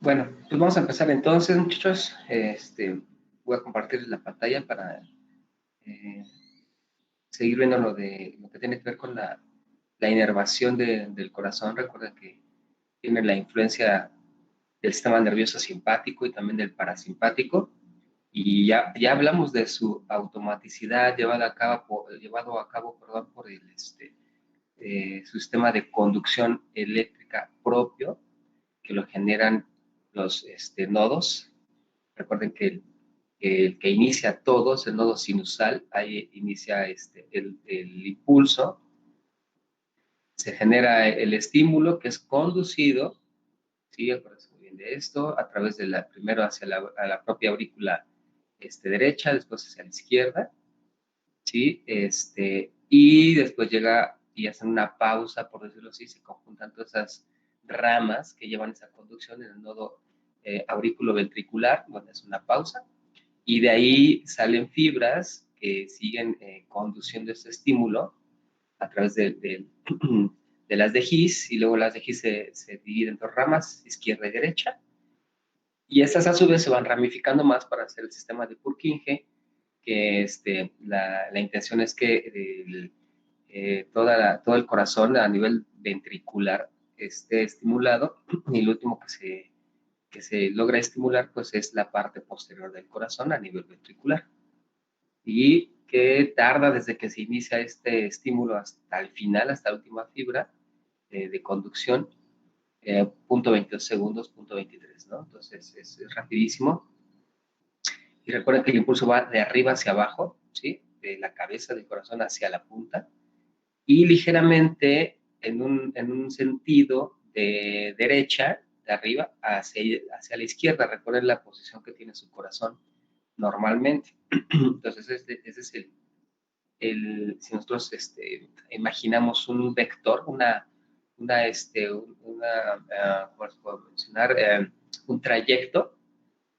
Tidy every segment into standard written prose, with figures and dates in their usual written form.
Bueno, pues vamos a empezar entonces, muchachos. Voy a compartir la pantalla para eh, seguir viendo lo que tiene que ver con la inervación del corazón. Recuerda que tiene la influencia del sistema nervioso simpático y también del parasimpático. Y ya hablamos de su automaticidad llevado a cabo, perdón, por su sistema de conducción eléctrica propio, que lo generan los nodos. Recuerden que el que inicia todo es el nodo sinusal, ahí inicia el impulso, se genera el estímulo que es conducido, ¿sí? Acuérdense muy bien de esto, a través de primero hacia la propia aurícula derecha, después hacia la izquierda, ¿sí? Y después llega y hacen una pausa, por decirlo así, se conjuntan todas esas ramas que llevan esa conducción en el nodo aurículo ventricular, donde es una pausa, y de ahí salen fibras que siguen conduciendo este estímulo a través de las de His, y luego las de His se dividen en dos ramas, izquierda y derecha, y estas a su vez se van ramificando más para hacer el sistema de Purkinje, que la intención es que todo el corazón a nivel ventricular esté estimulado, y lo último que se logra estimular pues es la parte posterior del corazón a nivel ventricular, y que tarda desde que se inicia este estímulo hasta el final, hasta la última fibra de conducción, punto 22 segundos, punto 23, ¿no? Entonces es rapidísimo. Y recuerden que el impulso va de arriba hacia abajo, ¿sí? De la cabeza del corazón hacia la punta, y ligeramente en un sentido de derecha, de arriba hacia la izquierda. Recuerden la posición que tiene su corazón normalmente. Entonces, ese es si nosotros imaginamos un vector, ¿cómo se puede mencionar? Un trayecto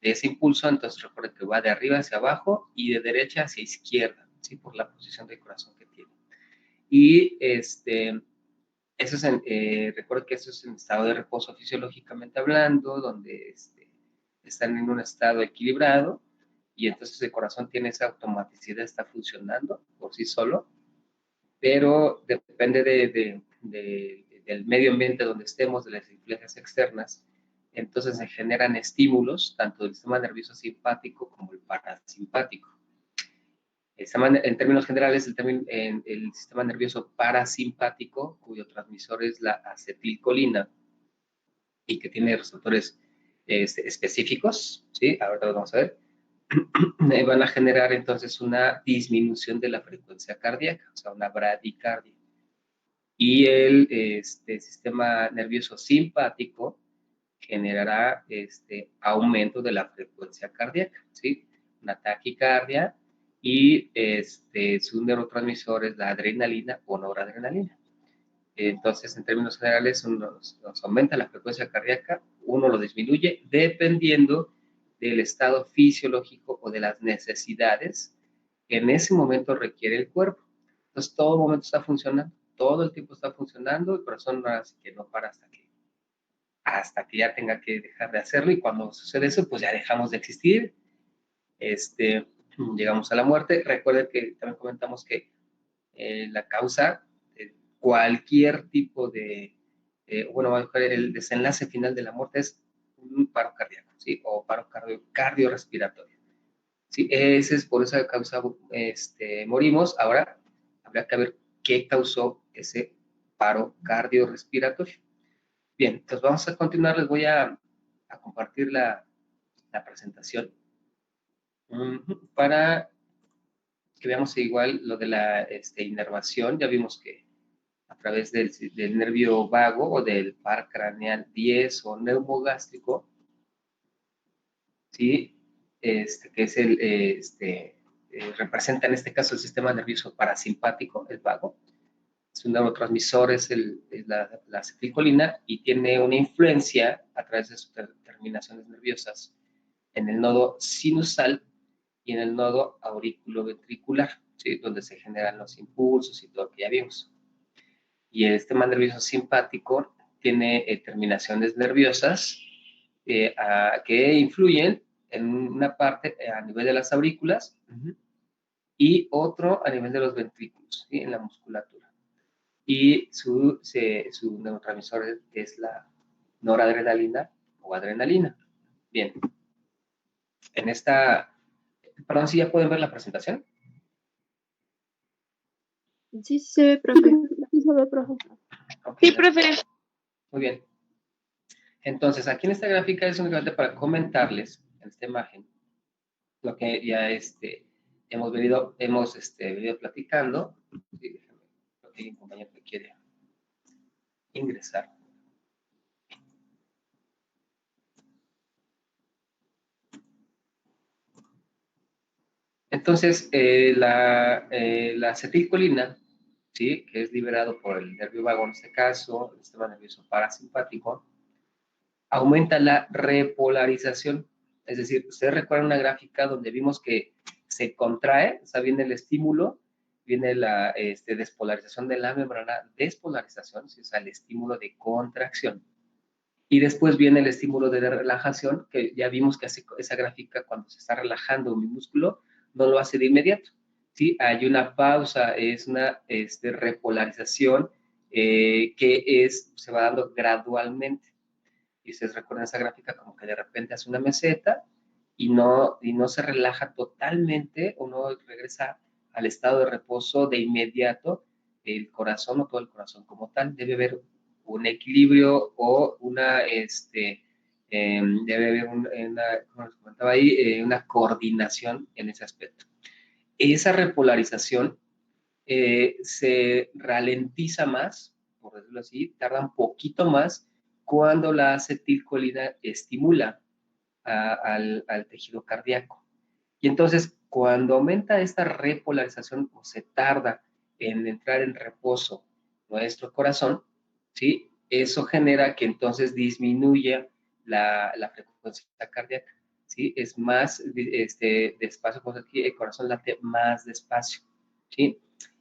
de ese impulso, entonces recuerden que va de arriba hacia abajo y de derecha hacia izquierda, ¿sí? Por la posición del corazón que tiene. Y eso es recuerden que eso es en estado de reposo fisiológicamente hablando, donde están en un estado equilibrado, y entonces el corazón tiene esa automaticidad, está funcionando por sí solo, pero depende del medio ambiente donde estemos, de las influencias externas. Entonces se generan estímulos tanto del sistema nervioso simpático como el parasimpático. En términos generales, el sistema nervioso parasimpático, cuyo transmisor es la acetilcolina y que tiene receptores específicos, ¿sí? Ahora lo vamos a ver. Van a generar entonces una disminución de la frecuencia cardíaca, o sea, una bradicardia. Y el sistema nervioso simpático generará aumento de la frecuencia cardíaca, ¿sí? Una taquicardia, y su neurotransmisor es la adrenalina o noradrenalina. Entonces, en términos generales, uno nos aumenta la frecuencia cardíaca, uno lo disminuye dependiendo del estado fisiológico o de las necesidades que en ese momento requiere el cuerpo. Entonces, todo el momento está funcionando, todo el tiempo está funcionando, el corazón así que no para hasta que ya tenga que dejar de hacerlo, y cuando sucede eso, pues ya dejamos de existir, este, llegamos a la muerte. Recuerden que también comentamos que la causa de cualquier tipo bueno, el desenlace final de la muerte es un paro cardíaco, ¿sí? O paro cardiorrespiratorio. Sí, ese es por esa causa morimos. Ahora habrá que ver qué causó ese paro cardiorrespiratorio. Bien, entonces vamos a continuar. Les voy a compartir la presentación para que veamos igual lo de la inervación. Ya vimos que a través del nervio vago o del par craneal 10 o neumogástrico, ¿sí? Que es representa en este caso el sistema nervioso parasimpático, el vago. Su neurotransmisor es la acetilcolina, y tiene una influencia a través de sus terminaciones nerviosas en el nodo sinusal y en el nodo auriculoventricular, ¿sí? Donde se generan los impulsos y todo lo que ya vimos. Y el sistema nervioso simpático tiene terminaciones nerviosas que influyen en una parte a nivel de las aurículas y otro a nivel de los ventrículos, ¿sí? En la musculatura. Y su neurotransmisor es la noradrenalina o adrenalina. Bien. En esta, perdón, si ya pueden ver la presentación. Sí, se ve, profe. Sí, se ve, profe. Okay, sí, profe. Muy bien. Entonces, aquí en esta gráfica es únicamente para comentarles, en esta imagen, lo que ya hemos venido platicando. Sí, déjame, creo que hay un compañero que quiere ingresar. Entonces, la acetilcolina, ¿sí? Que es liberado por el nervio vago en este caso, el sistema nervioso parasimpático, aumenta la repolarización. Es decir, ustedes recuerdan una gráfica donde vimos que se contrae, o sea, viene el estímulo, viene la despolarización de la membrana, despolarización, o sea, el estímulo de contracción. Y después viene el estímulo de relajación, que ya vimos que hace esa gráfica cuando se está relajando mi músculo, no lo hace de inmediato. ¿Sí? Hay una pausa, es una repolarización se va dando gradualmente. Y ustedes recuerdan esa gráfica como que de repente hace una meseta y no se relaja totalmente, uno regresa al estado de reposo de inmediato, el corazón o todo el corazón como tal, debe haber un equilibrio o debe haber como les comentaba ahí, una coordinación en ese aspecto. Esa repolarización se ralentiza más, por decirlo así, tarda un poquito más cuando la acetilcolina estimula al tejido cardíaco. Y entonces, cuando aumenta esta repolarización o se tarda en entrar en reposo nuestro corazón, ¿sí? Eso genera que entonces disminuya la frecuencia cardíaca, ¿sí? Es más despacio, pues aquí el corazón late más despacio, ¿sí?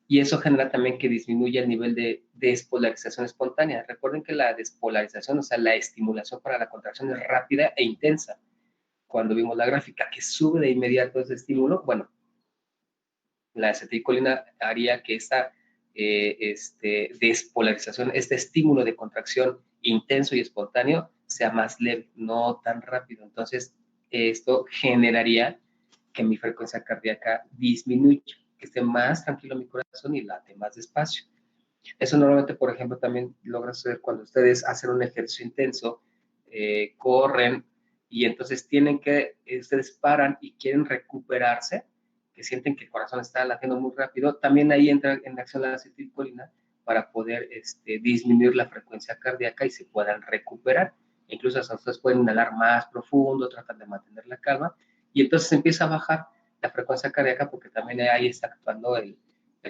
Y eso genera también que disminuya el nivel de despolarización espontánea. Recuerden que la despolarización, o sea, la estimulación para la contracción es rápida e intensa. Cuando vimos la gráfica que sube de inmediato ese estímulo, bueno, la acetilcolina haría que esta despolarización, este estímulo de contracción intenso y espontáneo sea más leve, no tan rápido. Entonces, esto generaría que mi frecuencia cardíaca disminuya, que esté más tranquilo mi corazón y late más despacio. Eso normalmente, por ejemplo, también logra suceder cuando ustedes hacen un ejercicio intenso, corren y entonces ustedes paran y quieren recuperarse, que sienten que el corazón está latiendo muy rápido, también ahí entra en acción la acetilcolina para poder disminuir la frecuencia cardíaca y se puedan recuperar. Incluso hasta ustedes pueden inhalar más profundo, tratan de mantener la calma y entonces empieza a bajar la frecuencia cardíaca porque también ahí está actuando el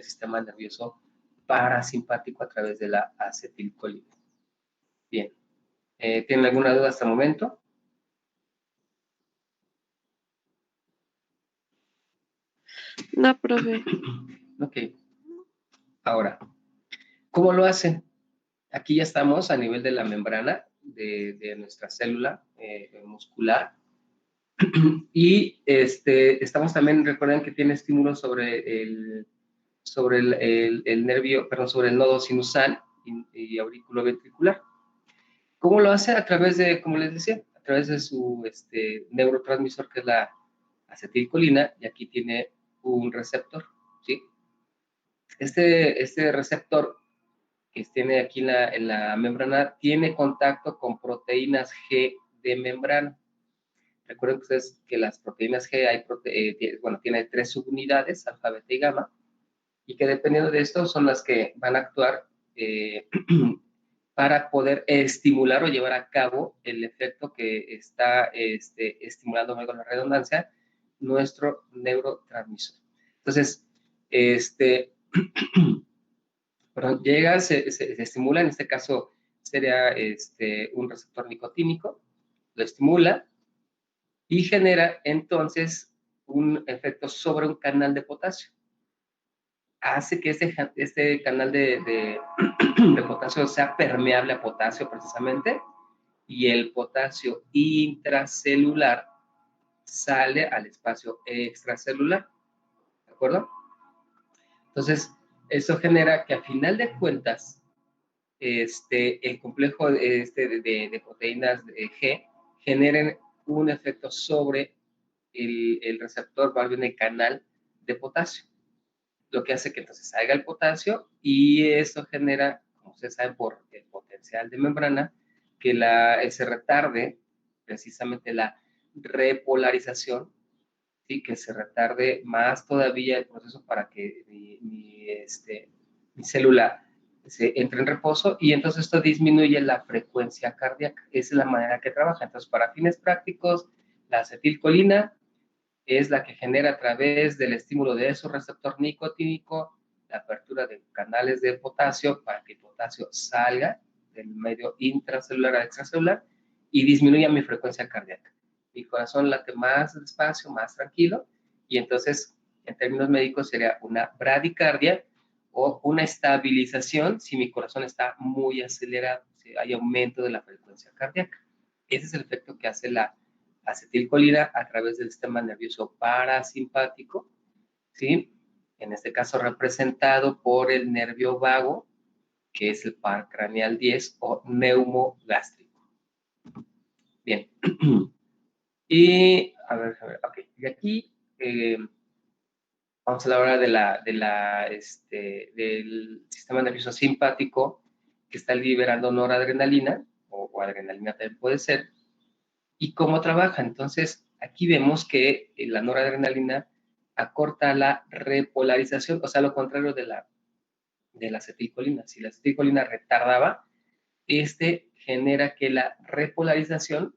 sistema nervioso parasimpático a través de la acetilcolina. Bien. ¿Tienen alguna duda hasta el momento? No, profe. Ok. Ahora, ¿cómo lo hacen? Aquí ya estamos a nivel de la membrana de nuestra célula muscular. Y estamos también, recuerden que tiene estímulos sobre el nervio, perdón, sobre el nodo sinusal y auriculoventricular. ¿Cómo lo hace? A través de, como les decía, a través de su neurotransmisor que es la acetilcolina, y aquí tiene un receptor, ¿sí? Este receptor que tiene aquí en la membrana tiene contacto con proteínas G de membrana. Recuerden ustedes que las proteínas G tiene 3 subunidades, alfa, beta y gamma, y que dependiendo de esto son las que van a actuar para poder estimular o llevar a cabo el efecto que está estimulando, con la redundancia, nuestro neurotransmisor. Entonces, perdón, llega, se estimula, en este caso sería un receptor nicotínico, lo estimula y genera entonces un efecto sobre un canal de potasio. Hace que este canal de potasio sea permeable a potasio precisamente y el potasio intracelular sale al espacio extracelular, ¿de acuerdo? Entonces, eso genera que a final de cuentas, el complejo de proteínas G generen un efecto sobre el receptor, más bien el canal de potasio, lo que hace que entonces salga el potasio y eso genera, como ustedes saben, por el potencial de membrana, que se retarde precisamente la repolarización, ¿sí? Que se retarde más todavía el proceso para que mi célula se entre en reposo y entonces esto disminuye la frecuencia cardíaca. Esa es la manera que trabaja. Entonces, para fines prácticos, la acetilcolina es la que genera a través del estímulo de su receptor nicotínico la apertura de canales de potasio para que el potasio salga del medio intracelular a extracelular y disminuya mi frecuencia cardíaca. Mi corazón late más despacio, más tranquilo, y entonces, en términos médicos, sería una bradicardia o una estabilización si mi corazón está muy acelerado, si hay aumento de la frecuencia cardíaca. Ese es el efecto que hace la acetilcolina a través del sistema nervioso parasimpático, ¿sí? En este caso representado por el nervio vago, que es el par craneal 10 o neumogástrico. Bien. Y, a ver, ok. Y aquí vamos a hablar del sistema nervioso simpático que está liberando noradrenalina, o adrenalina también puede ser, y cómo trabaja. Entonces, aquí vemos que la noradrenalina acorta la repolarización, o sea, lo contrario de la acetilcolina. Si la acetilcolina retardaba, genera que la repolarización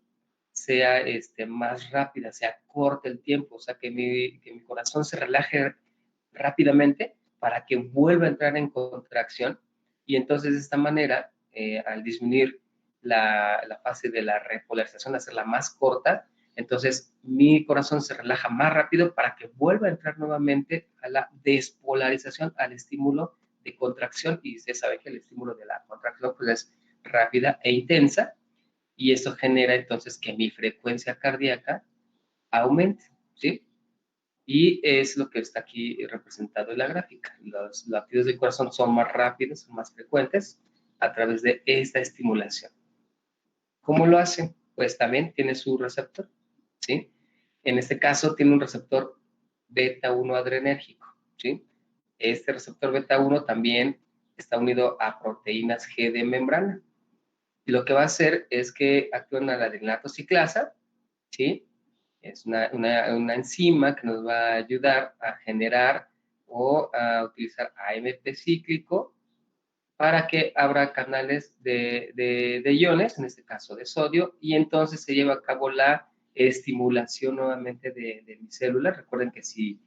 sea más rápida, se acorte el tiempo, o sea, que mi corazón se relaje rápidamente para que vuelva a entrar en contracción y entonces de esta manera, al disminuir la fase de la repolarización, hacerla más corta, entonces mi corazón se relaja más rápido para que vuelva a entrar nuevamente a la despolarización, al estímulo de contracción, y usted sabe que el estímulo de la contracción pues es rápida e intensa, y esto genera entonces que mi frecuencia cardíaca aumente, ¿sí? Y es lo que está aquí representado en la gráfica. Los latidos del corazón son más rápidos, son más frecuentes a través de esta estimulación. ¿Cómo lo hacen? Pues también tiene su receptor, ¿sí? En este caso tiene un receptor beta 1 adrenérgico, ¿sí? Este receptor beta 1 también está unido a proteínas G de membrana. Y lo que va a hacer es que actúa en la adrenalato ciclasa, ¿sí? Es una enzima que nos va a ayudar a generar o a utilizar AMP cíclico para que abra canales de iones, en este caso de sodio, y entonces se lleva a cabo la estimulación nuevamente de mi célula. Recuerden que si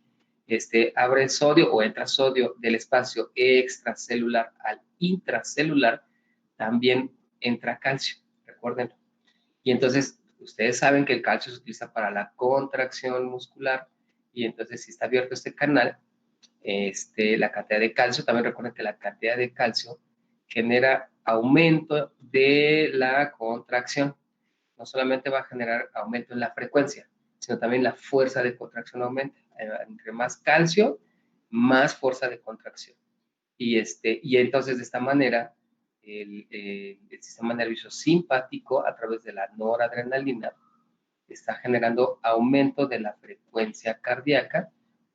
abre sodio o entra sodio del espacio extracelular al intracelular, también entra calcio, recuerden. Y entonces, ustedes saben que el calcio se utiliza para la contracción muscular, y entonces si está abierto este canal, la cantidad de calcio, también recuerden que la cantidad de calcio genera aumento de la contracción. No solamente va a generar aumento en la frecuencia, sino también la fuerza de contracción aumenta. Entre más calcio, más fuerza de contracción. Y entonces de esta manera, el sistema nervioso simpático, a través de la noradrenalina, está generando aumento de la frecuencia cardíaca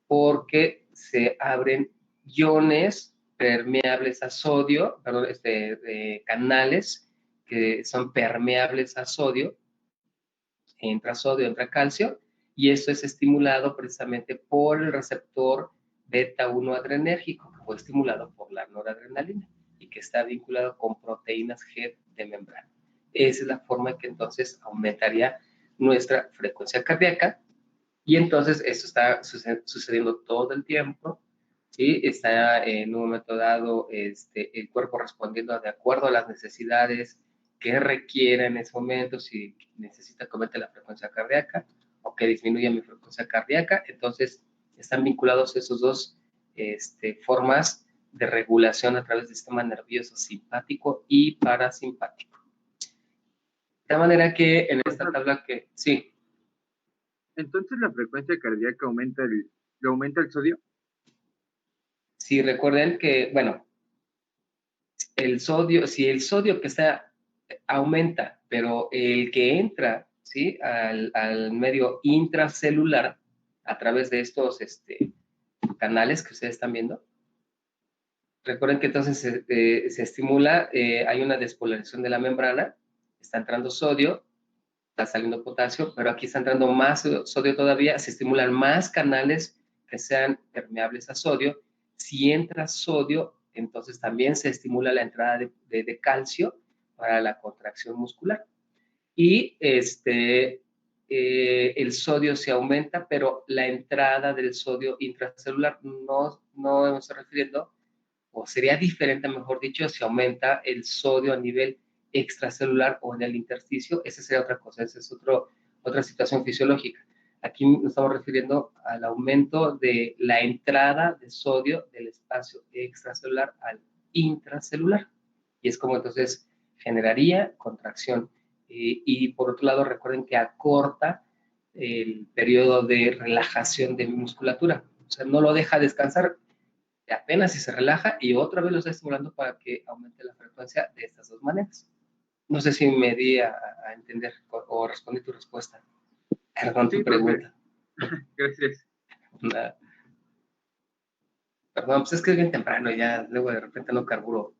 porque se abren iones permeables a sodio, perdón, canales que son permeables a sodio, entra sodio, entra calcio, y esto es estimulado precisamente por el receptor beta 1 adrenérgico, que fue estimulado por la noradrenalina y que está vinculado con proteínas G de membrana. Esa es la forma en que entonces aumentaría nuestra frecuencia cardíaca, y entonces esto está sucediendo todo el tiempo, ¿sí? Está en un momento dado el cuerpo respondiendo de acuerdo a las necesidades que requiera en ese momento, si necesita que aumente la frecuencia cardíaca o que disminuya mi frecuencia cardíaca. Entonces están vinculados esos dos formas de regulación a través del sistema nervioso simpático y parasimpático. De manera que en esta tabla que, sí. Entonces la frecuencia cardíaca ¿le aumenta el sodio? Sí, recuerden que, bueno, el sodio, si el sodio que está aumenta, pero el que entra, ¿sí? Al medio intracelular a través de estos canales que ustedes están viendo, recuerden que entonces se estimula, hay una despolarización de la membrana, está entrando sodio, está saliendo potasio, pero aquí está entrando más sodio todavía, se estimulan más canales que sean permeables a sodio. Si entra sodio, entonces también se estimula la entrada de calcio para la contracción muscular. Y el sodio se aumenta, pero la entrada del sodio intracelular no me estoy refiriendo, o sería diferente, mejor dicho, si aumenta el sodio a nivel extracelular o en el intersticio, esa sería otra cosa, esa es otra situación fisiológica. Aquí nos estamos refiriendo al aumento de la entrada de sodio del espacio extracelular al intracelular. Y es como entonces generaría contracción. Y por otro lado, recuerden que acorta el periodo de relajación de mi musculatura. O sea, no lo deja descansar, apenas si se relaja y otra vez lo está estimulando para que aumente la frecuencia de estas dos maneras. No sé si me di a entender o respondí tu respuesta. Perdón, Sí, tu pregunta. Gracias. Nada. Perdón, pues es que es bien temprano ya, luego de repente no carburo.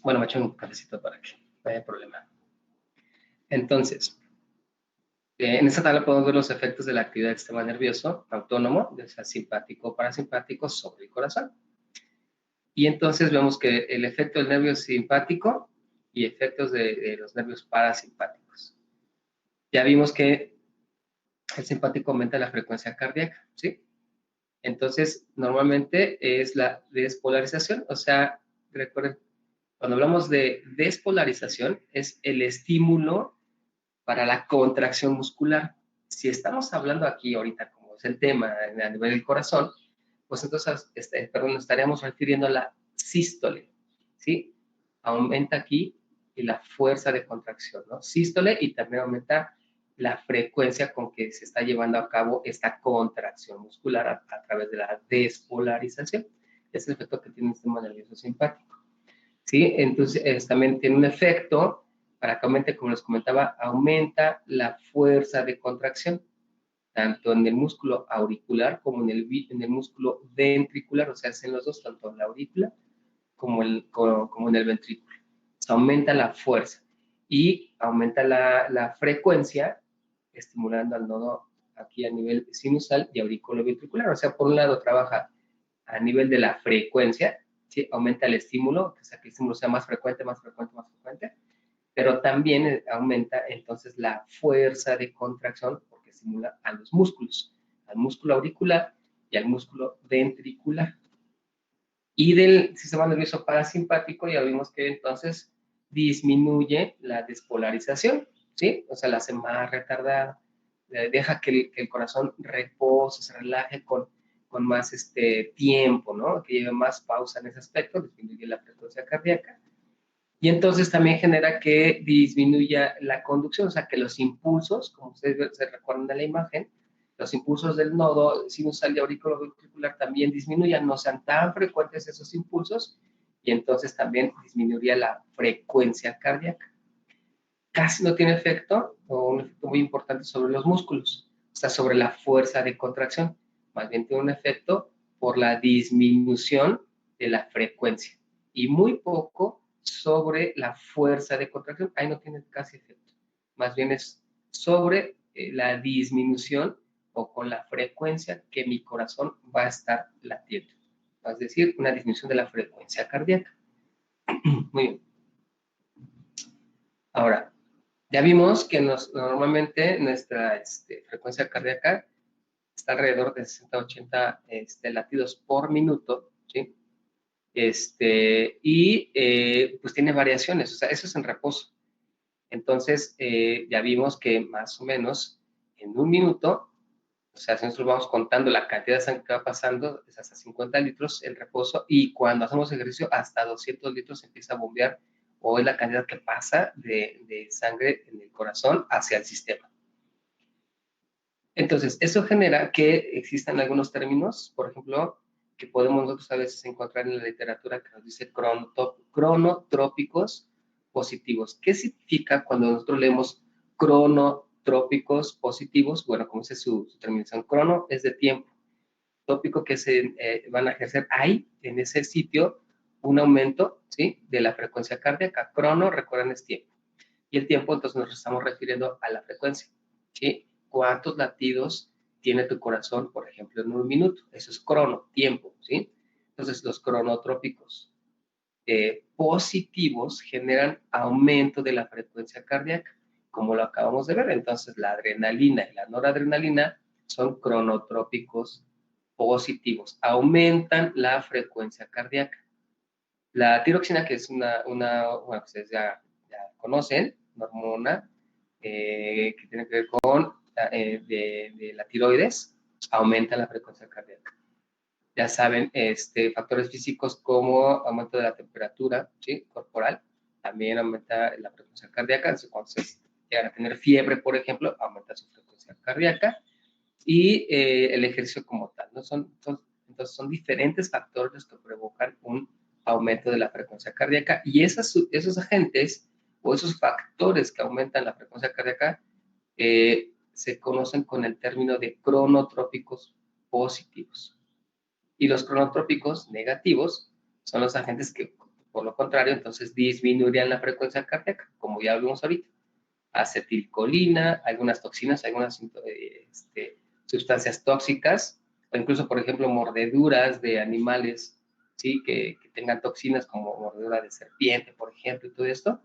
Bueno, me echo un cafecito para que no haya problema. Entonces, en esta tabla podemos ver los efectos de la actividad del sistema nervioso autónomo, ya sea simpático o parasimpático, sobre el corazón. Y entonces vemos que el efecto del nervio simpático y efectos de los nervios parasimpáticos. Ya vimos que el simpático aumenta la frecuencia cardíaca, ¿sí? Entonces, normalmente es la despolarización, o sea, recuerden, cuando hablamos de despolarización, es el estímulo para la contracción muscular. Si estamos hablando aquí ahorita, como es el tema a nivel del corazón, pues entonces, nos estaríamos refiriendo a la sístole, ¿sí? Aumenta aquí la fuerza de contracción, ¿no? Sístole, y también aumenta la frecuencia con que se está llevando a cabo esta contracción muscular a través de la despolarización. Es el efecto que tiene el sistema nervioso simpático, ¿sí? Entonces, también tiene un efecto para que aumente, como les comentaba, aumenta la fuerza de contracción, tanto en el músculo auricular como en el músculo ventricular, o sea, es en los dos, tanto en la aurícula como en el ventrículo. O sea, aumenta la fuerza y aumenta la frecuencia, estimulando al nodo aquí a nivel sinusal y auriculoventricular. O sea, por un lado trabaja a nivel de la frecuencia, ¿sí? Aumenta el estímulo, o sea, que el estímulo sea más frecuente, más frecuente, más frecuente, pero también aumenta entonces la fuerza de contracción porque estimula a los músculos, al músculo auricular y al músculo ventricular. Y del sistema nervioso parasimpático ya vimos que entonces disminuye la despolarización, ¿sí? O sea, la hace más retardada, deja que el corazón repose, se relaje con más tiempo, ¿no? Que lleve más pausa en ese aspecto, disminuye la frecuencia cardíaca. Y entonces también genera que disminuya la conducción, o sea, que los impulsos, como ustedes se recuerdan de la imagen, los impulsos del nodo sinusal y auriculoventricular también disminuyan, no sean tan frecuentes esos impulsos, y entonces también disminuiría la frecuencia cardíaca. Casi no tiene efecto, o un efecto muy importante sobre los músculos, o sea, sobre la fuerza de contracción. Más bien tiene un efecto por la disminución de la frecuencia, y muy poco sobre la fuerza de contracción. Ahí no tiene casi efecto. Más bien es sobre la disminución o con la frecuencia que mi corazón va a estar latiendo. Es decir, una disminución de la frecuencia cardíaca. Muy bien. Ahora, ya vimos que normalmente nuestra frecuencia cardíaca está alrededor de 60 a 80 latidos por minuto, ¿sí? Pues tiene variaciones, o sea, eso es en reposo. Entonces, ya vimos que más o menos en un minuto, o sea, si nosotros vamos contando la cantidad de sangre que va pasando, es hasta 50 litros el reposo, y cuando hacemos ejercicio, hasta 200 litros empieza a bombear o es la cantidad que pasa de sangre en el corazón hacia el sistema. Entonces, eso genera que existan algunos términos, por ejemplo, que podemos nosotros a veces encontrar en la literatura que nos dice cronotrópicos positivos. ¿Qué significa cuando nosotros leemos cronotrópicos positivos? Bueno, como dice su terminación, crono es de tiempo, tópico que se van a ejercer, hay en ese sitio un aumento, ¿sí?, de la frecuencia cardíaca. Crono, recuerden, es tiempo. Y el tiempo, entonces, nos estamos refiriendo a la frecuencia, ¿sí? ¿Cuántos latidos tiene tu corazón, por ejemplo, en un minuto? Eso es crono, tiempo, ¿sí? Entonces, los cronotrópicos positivos generan aumento de la frecuencia cardíaca, como lo acabamos de ver. Entonces, la adrenalina y la noradrenalina son cronotrópicos positivos, aumentan la frecuencia cardíaca. La tiroxina, que es bueno, ustedes ya conocen, una hormona que tiene que ver con de la tiroides, aumenta la frecuencia cardíaca. Ya saben, factores físicos como aumento de la temperatura, ¿sí?, corporal, también aumenta la frecuencia cardíaca. Entonces, cuando se llegan a tener fiebre, por ejemplo, aumenta su frecuencia cardíaca. Y el ejercicio como tal, ¿no? Entonces, son diferentes factores que provocan un aumento de la frecuencia cardíaca, y esos agentes o esos factores que aumentan la frecuencia cardíaca se conocen con el término de cronotrópicos positivos. Y los cronotrópicos negativos son los agentes que, por lo contrario, entonces disminuirían la frecuencia cardíaca, como ya hablamos ahorita. Acetilcolina, algunas toxinas, algunas sustancias tóxicas, o incluso, por ejemplo, mordeduras de animales, ¿sí?, que tengan toxinas, como mordedura de serpiente, por ejemplo, y todo esto,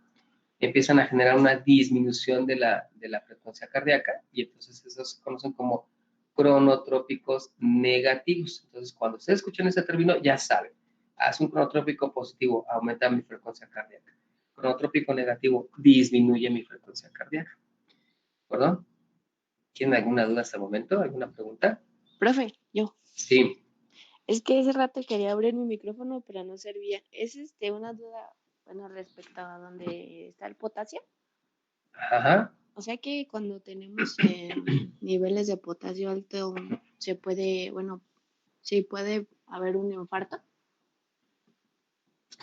empiezan a generar una disminución de la frecuencia cardíaca, y entonces esos se conocen como cronotrópicos negativos. Entonces, cuando ustedes escuchan ese término, ya saben, haz un cronotrópico positivo, aumenta mi frecuencia cardíaca. Cronotrópico negativo, disminuye mi frecuencia cardíaca. ¿Perdón? ¿Tienen alguna duda hasta el momento? ¿Alguna pregunta? Profe, yo. Sí. Es que ese rato quería abrir mi micrófono, pero no servía. Es una duda, bueno, respecto a dónde está el potasio. Ajá. O sea que cuando tenemos niveles de potasio alto, se puede, bueno, sí puede haber un infarto.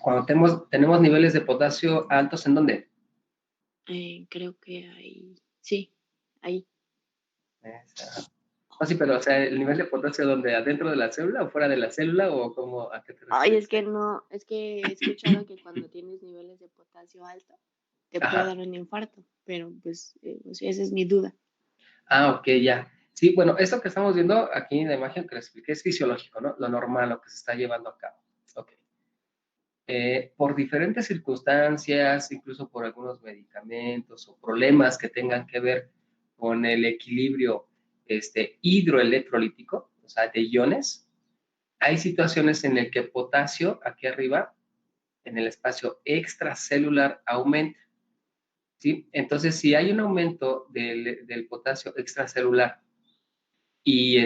Cuando tenemos niveles de potasio altos, ¿en dónde? Creo que ahí, sí, ahí. No, sí, pero, o sea, ¿el nivel de potasio dónde? ¿Adentro de la célula o fuera de la célula, o cómo, a qué te refieres? Ay, es que no, es que he escuchado que cuando tienes niveles de potasio alto, te puede dar un infarto, pero pues, o sea, esa es mi duda. Ah, ok, ya. Sí, bueno, esto que estamos viendo aquí en la imagen que les expliqué es fisiológico, ¿no? Lo normal, lo que se está llevando a cabo. Ok. Por diferentes circunstancias, incluso por algunos medicamentos o problemas que tengan que ver con el equilibrio hidroelectrolítico, o sea, de iones, hay situaciones en las que potasio, aquí arriba, en el espacio extracelular, aumenta, ¿sí? Entonces, si hay un aumento del potasio extracelular y,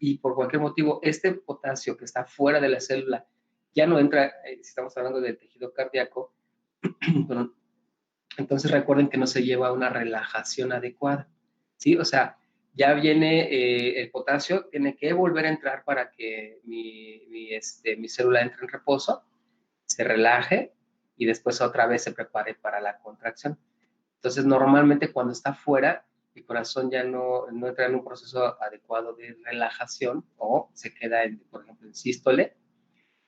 y por cualquier motivo este potasio que está fuera de la célula ya no entra, si estamos hablando del tejido cardíaco, entonces recuerden que no se lleva una relajación adecuada, ¿sí? O sea, ya viene el potasio, tiene que volver a entrar para que mi célula entre en reposo, se relaje y después otra vez se prepare para la contracción. Entonces, normalmente cuando está fuera, el corazón ya no entra en un proceso adecuado de relajación o se queda, por ejemplo, en sístole.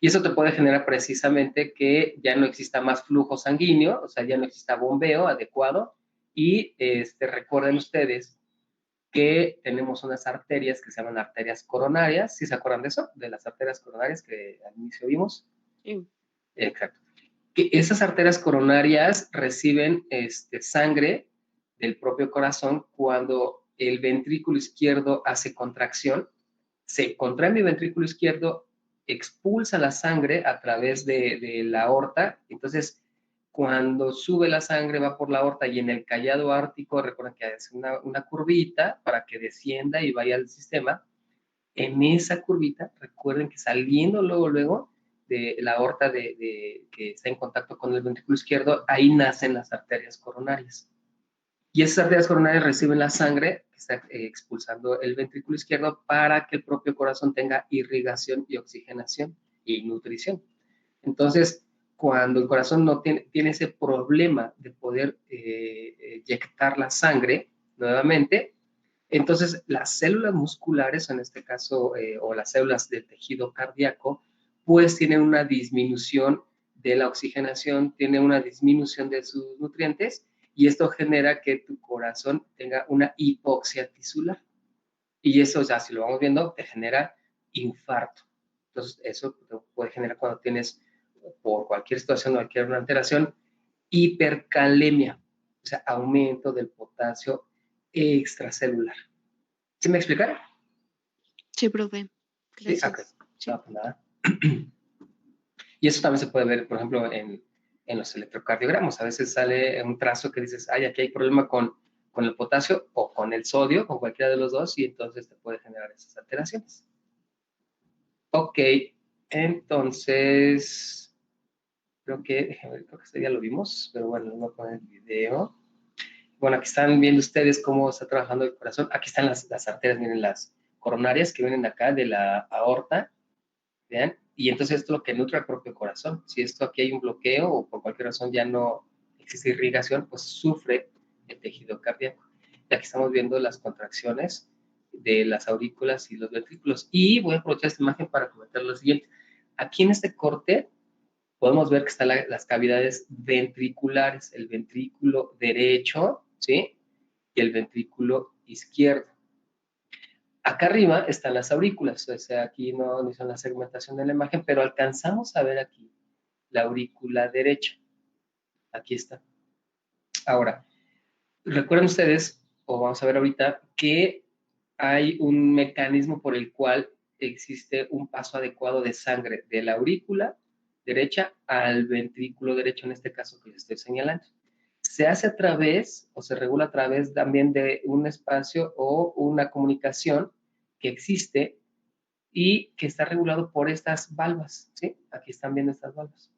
Y eso te puede generar precisamente que ya no exista más flujo sanguíneo, o sea, ya no exista bombeo adecuado. Y recuerden ustedes que tenemos unas arterias que se llaman arterias coronarias. ¿Sí se acuerdan de eso? De las arterias coronarias que al inicio vimos. Sí. Exacto. Que esas arterias coronarias reciben sangre del propio corazón cuando el ventrículo izquierdo hace contracción. Se contrae mi ventrículo izquierdo, expulsa la sangre a través de la aorta. Entonces, cuando sube la sangre, va por la aorta, y en el callado aórtico, recuerden que hace una curvita para que descienda y vaya al sistema. En esa curvita, recuerden que saliendo luego, de la aorta que está en contacto con el ventrículo izquierdo, ahí nacen las arterias coronarias. Y esas arterias coronarias reciben la sangre que está expulsando el ventrículo izquierdo para que el propio corazón tenga irrigación y oxigenación y nutrición. Entonces, cuando el corazón no tiene ese problema de poder eyectar la sangre nuevamente, entonces las células musculares, en este caso, o las células del tejido cardíaco, pues tienen una disminución de la oxigenación, tienen una disminución de sus nutrientes, y esto genera que tu corazón tenga una hipoxia tisular. Y eso ya, si lo vamos viendo, te genera infarto. Entonces, eso puede generar cuando tienes, por cualquier situación o cualquier alteración, hipercalemia, o sea, aumento del potasio extracelular. ¿Sí me explicaron? Sí, profe. Gracias. Sí, okay. Sí. No, pues nada. Y eso también se puede ver, por ejemplo, en los electrocardiogramas. A veces sale un trazo que dices, ay, aquí hay problema con el potasio o con el sodio, con cualquiera de los dos, y entonces te puede generar esas alteraciones. Ok, entonces, creo que este ya lo vimos, pero bueno, les voy a poner el video. Bueno, aquí están viendo ustedes cómo está trabajando el corazón. Aquí están las arterias, miren, las coronarias que vienen acá de la aorta, ¿vean? Y entonces esto es lo que nutre al propio corazón. Si esto aquí hay un bloqueo o por cualquier razón ya no existe irrigación, pues sufre el tejido cardíaco. Y aquí estamos viendo las contracciones de las aurículas y los ventrículos. Y voy a aprovechar esta imagen para comentar lo siguiente. Aquí en este corte podemos ver que están las cavidades ventriculares, el ventrículo derecho, ¿sí? Y el ventrículo izquierdo. Acá arriba están las aurículas, o sea, aquí no hizo la segmentación de la imagen, pero alcanzamos a ver aquí la aurícula derecha. Aquí está. Ahora, recuerden ustedes, o vamos a ver ahorita, que hay un mecanismo por el cual existe un paso adecuado de sangre de la aurícula derecha al ventrículo derecho, en este caso que les estoy señalando. Se hace a través, o se regula a través también de un espacio o una comunicación que existe y que está regulado por estas valvas, ¿sí? Aquí están viendo estas valvas.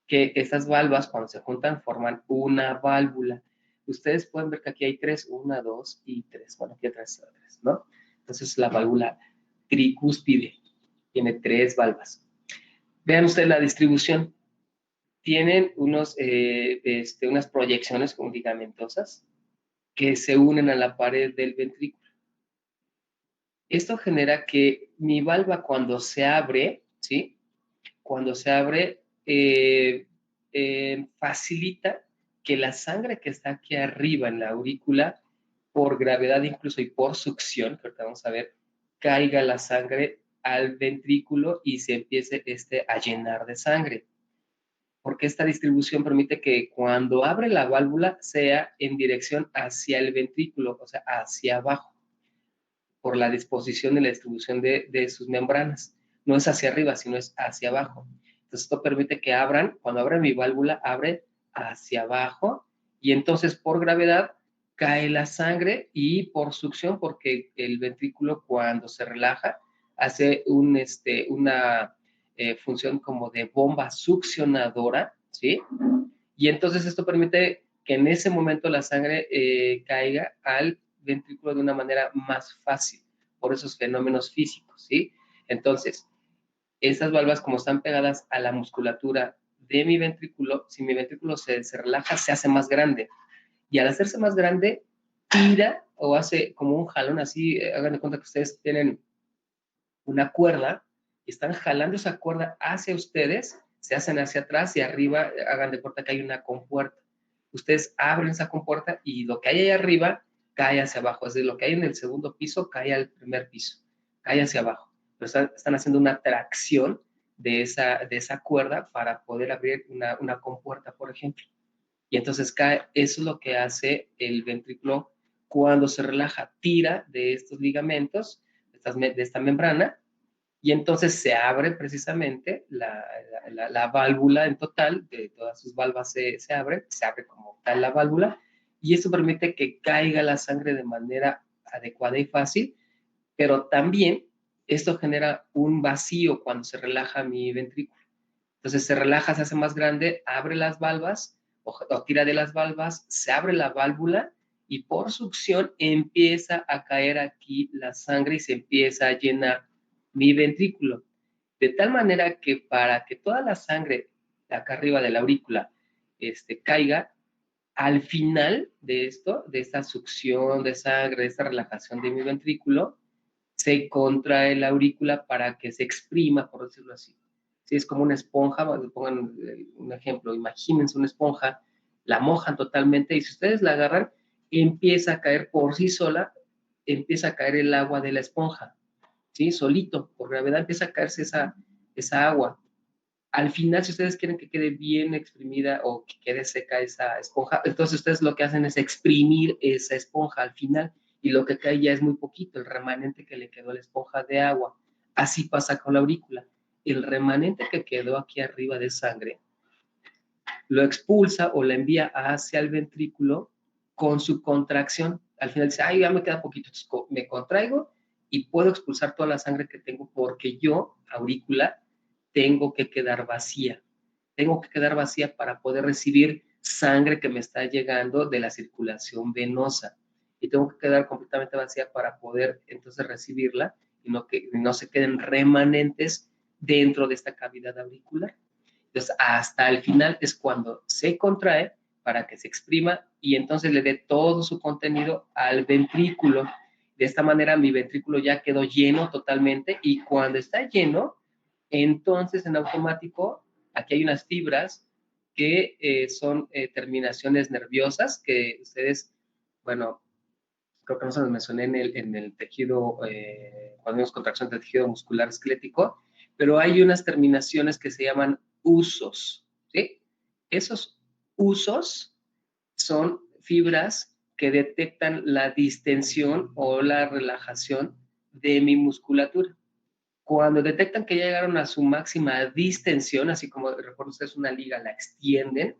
Que estas valvas, cuando se juntan, forman una válvula. Ustedes pueden ver que aquí hay tres, una, dos y tres. Bueno, aquí hay tres, ¿no? Entonces, la válvula tricúspide tiene tres valvas. Vean ustedes la distribución. Tienen unas proyecciones como ligamentosas que se unen a la pared del ventrículo. Esto genera que mi valva cuando se abre, ¿sí? Cuando se abre, facilita que la sangre que está aquí arriba en la aurícula, por gravedad incluso y por succión, que ahorita vamos a ver, caiga la sangre al ventrículo y se empiece a llenar de sangre. Porque esta distribución permite que cuando abre la válvula sea en dirección hacia el ventrículo, o sea, hacia abajo, por la disposición y la distribución de sus membranas. No es hacia arriba, sino es hacia abajo. Entonces, esto permite que abran, cuando abre mi válvula, abre hacia abajo y entonces por gravedad cae la sangre y por succión, porque el ventrículo cuando se relaja hace una función como de bomba succionadora, ¿sí? Y entonces esto permite que en ese momento la sangre caiga al ventrículo de una manera más fácil, por esos fenómenos físicos, ¿sí? Entonces, estas valvas, como están pegadas a la musculatura de mi ventrículo, si mi ventrículo se relaja, se hace más grande. Y al hacerse más grande, tira o hace como un jalón así. Hagan de cuenta que ustedes tienen una cuerda y están jalando esa cuerda hacia ustedes, se hacen hacia atrás y arriba, hagan de cuenta que hay una compuerta. Ustedes abren esa compuerta y lo que hay ahí arriba cae hacia abajo. Es decir, lo que hay en el segundo piso cae al primer piso, cae hacia abajo. Pero están haciendo una tracción de esa cuerda para poder abrir una compuerta, por ejemplo. Y entonces cae, eso es lo que hace el ventrículo cuando se relaja, tira de estos ligamentos, de esta membrana, y entonces se abre precisamente la válvula en total, de todas sus valvas se abre como tal la válvula, y eso permite que caiga la sangre de manera adecuada y fácil, pero también esto genera un vacío cuando se relaja mi ventrículo. Entonces se relaja, se hace más grande, abre las valvas o tira de las valvas, se abre la válvula y por succión empieza a caer aquí la sangre y se empieza a llenar mi ventrículo. De tal manera que para que toda la sangre de acá arriba de la aurícula caiga, al final de esto, de esta succión de sangre, de esta relajación de mi ventrículo, se contrae la aurícula para que se exprima, por decirlo así. Si es como una esponja, pongan un ejemplo, imagínense una esponja, la mojan totalmente y si ustedes la agarran, empieza a caer por sí sola, empieza a caer el agua de la esponja, ¿sí? Solito, por gravedad empieza a caerse esa agua. Al final, si ustedes quieren que quede bien exprimida o que quede seca esa esponja, entonces ustedes lo que hacen es exprimir esa esponja al final y lo que cae ya es muy poquito, el remanente que le quedó a la esponja de agua. Así pasa con la aurícula. El remanente que quedó aquí arriba de sangre lo expulsa o la envía hacia el ventrículo con su contracción. Al final dice, ay, ya me queda poquito, entonces me contraigo y puedo expulsar toda la sangre que tengo porque yo, aurícula, tengo que quedar vacía. Tengo que quedar vacía para poder recibir sangre que me está llegando de la circulación venosa. Y tengo que quedar completamente vacía para poder entonces recibirla y que no se queden remanentes dentro de esta cavidad auricular. Entonces, hasta el final es cuando se contrae para que se exprima y entonces le dé todo su contenido al ventrículo. De esta manera mi ventrículo ya quedó lleno totalmente y cuando está lleno, entonces en automático, aquí hay unas fibras que son terminaciones nerviosas que ustedes, bueno, creo que no se los mencioné en el tejido, cuando vemos contracción del tejido muscular esquelético, pero hay unas terminaciones que se llaman usos, ¿sí? Esos usos son fibras que detectan la distensión o la relajación de mi musculatura. Cuando detectan que ya llegaron a su máxima distensión, así como recuerdo ustedes una liga, la extienden,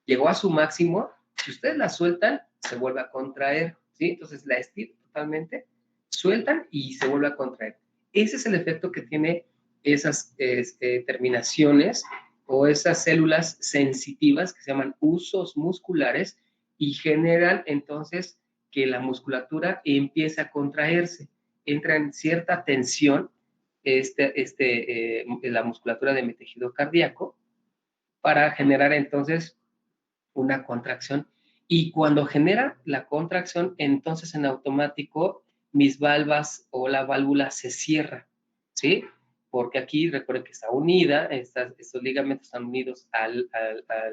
llegó a su máximo, si ustedes la sueltan, se vuelve a contraer, ¿sí? Entonces la estiran totalmente, sueltan y se vuelve a contraer. Ese es el efecto que tiene esas terminaciones o esas células sensitivas que se llaman usos musculares y generan entonces que la musculatura empieza a contraerse, entra en cierta tensión la musculatura de mi tejido cardíaco para generar entonces una contracción. Y cuando genera la contracción, entonces en automático mis valvas o la válvula se cierra, ¿sí? Porque aquí recuerden que está unida, estos ligamentos están unidos a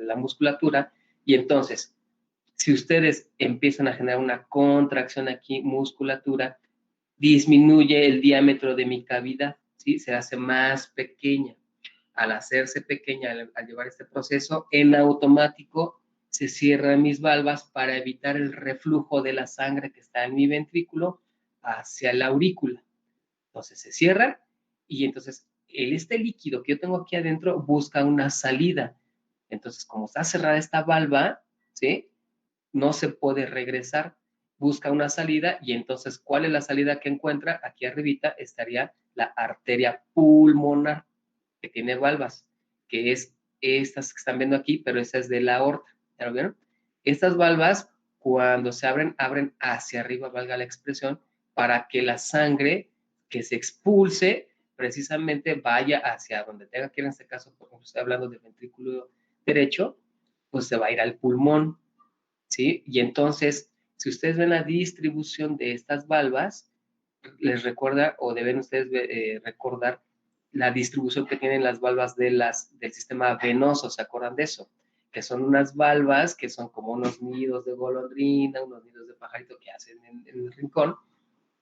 la musculatura y entonces si ustedes empiezan a generar una contracción aquí, musculatura, disminuye el diámetro de mi cavidad, ¿sí? Se hace más pequeña. Al hacerse pequeña, al llevar este proceso, en automático se cierran mis valvas para evitar el reflujo de la sangre que está en mi ventrículo hacia la aurícula. Entonces se cierran y entonces este líquido que yo tengo aquí adentro busca una salida. Entonces, como está cerrada esta valva, ¿sí? No se puede regresar, busca una salida y entonces, ¿cuál es la salida que encuentra? Aquí arribita estaría la arteria pulmonar que tiene valvas, que es estas que están viendo aquí, pero esa es de la aorta, ¿ya lo vieron? Estas valvas, cuando se abren, abren hacia arriba, valga la expresión, para que la sangre que se expulse precisamente vaya hacia donde tenga que ir, en este caso, por ejemplo, estoy hablando del ventrículo derecho, pues se va a ir al pulmón, ¿sí? Y entonces, si ustedes ven la distribución de estas valvas, les recuerda o deben ustedes recordar la distribución que tienen las valvas del sistema venoso, ¿se acuerdan de eso? Que son unas valvas que son como unos nidos de golondrina, unos nidos de pajarito que hacen en el rincón,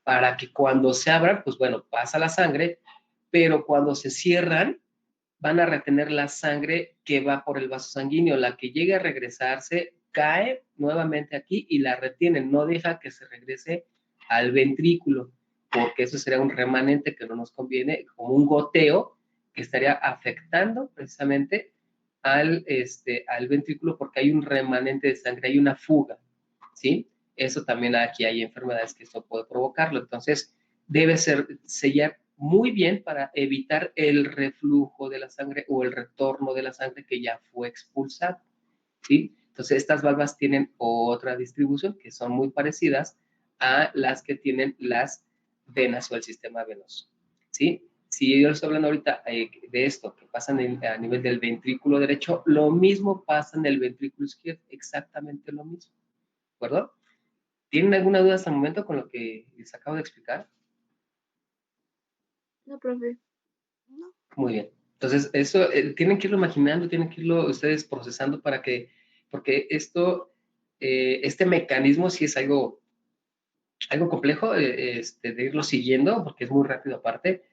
para que cuando se abran, pues bueno, pasa la sangre, pero cuando se cierran, van a retener la sangre que va por el vaso sanguíneo. La que llegue a regresarse cae nuevamente aquí y la retienen, no deja que se regrese al ventrículo, porque eso sería un remanente que no nos conviene, como un goteo que estaría afectando precisamente al ventrículo porque hay un remanente de sangre, hay una fuga, ¿sí? Eso también aquí hay enfermedades que esto puede provocarlo. Entonces, debe ser sellar muy bien para evitar el reflujo de la sangre o el retorno de la sangre que ya fue expulsada, ¿sí? Entonces, estas valvas tienen otra distribución que son muy parecidas a las que tienen las venas o el sistema venoso, ¿sí? Si yo estoy hablando ahorita de esto, que pasa a nivel del ventrículo derecho, lo mismo pasa en el ventrículo izquierdo, exactamente lo mismo, ¿de acuerdo? ¿Tienen alguna duda hasta el momento con lo que les acabo de explicar? No, profe. No. Muy bien. Entonces, eso tienen que irlo imaginando, tienen que irlo ustedes procesando porque esto, este mecanismo sí es algo complejo de irlo siguiendo, porque es muy rápido aparte,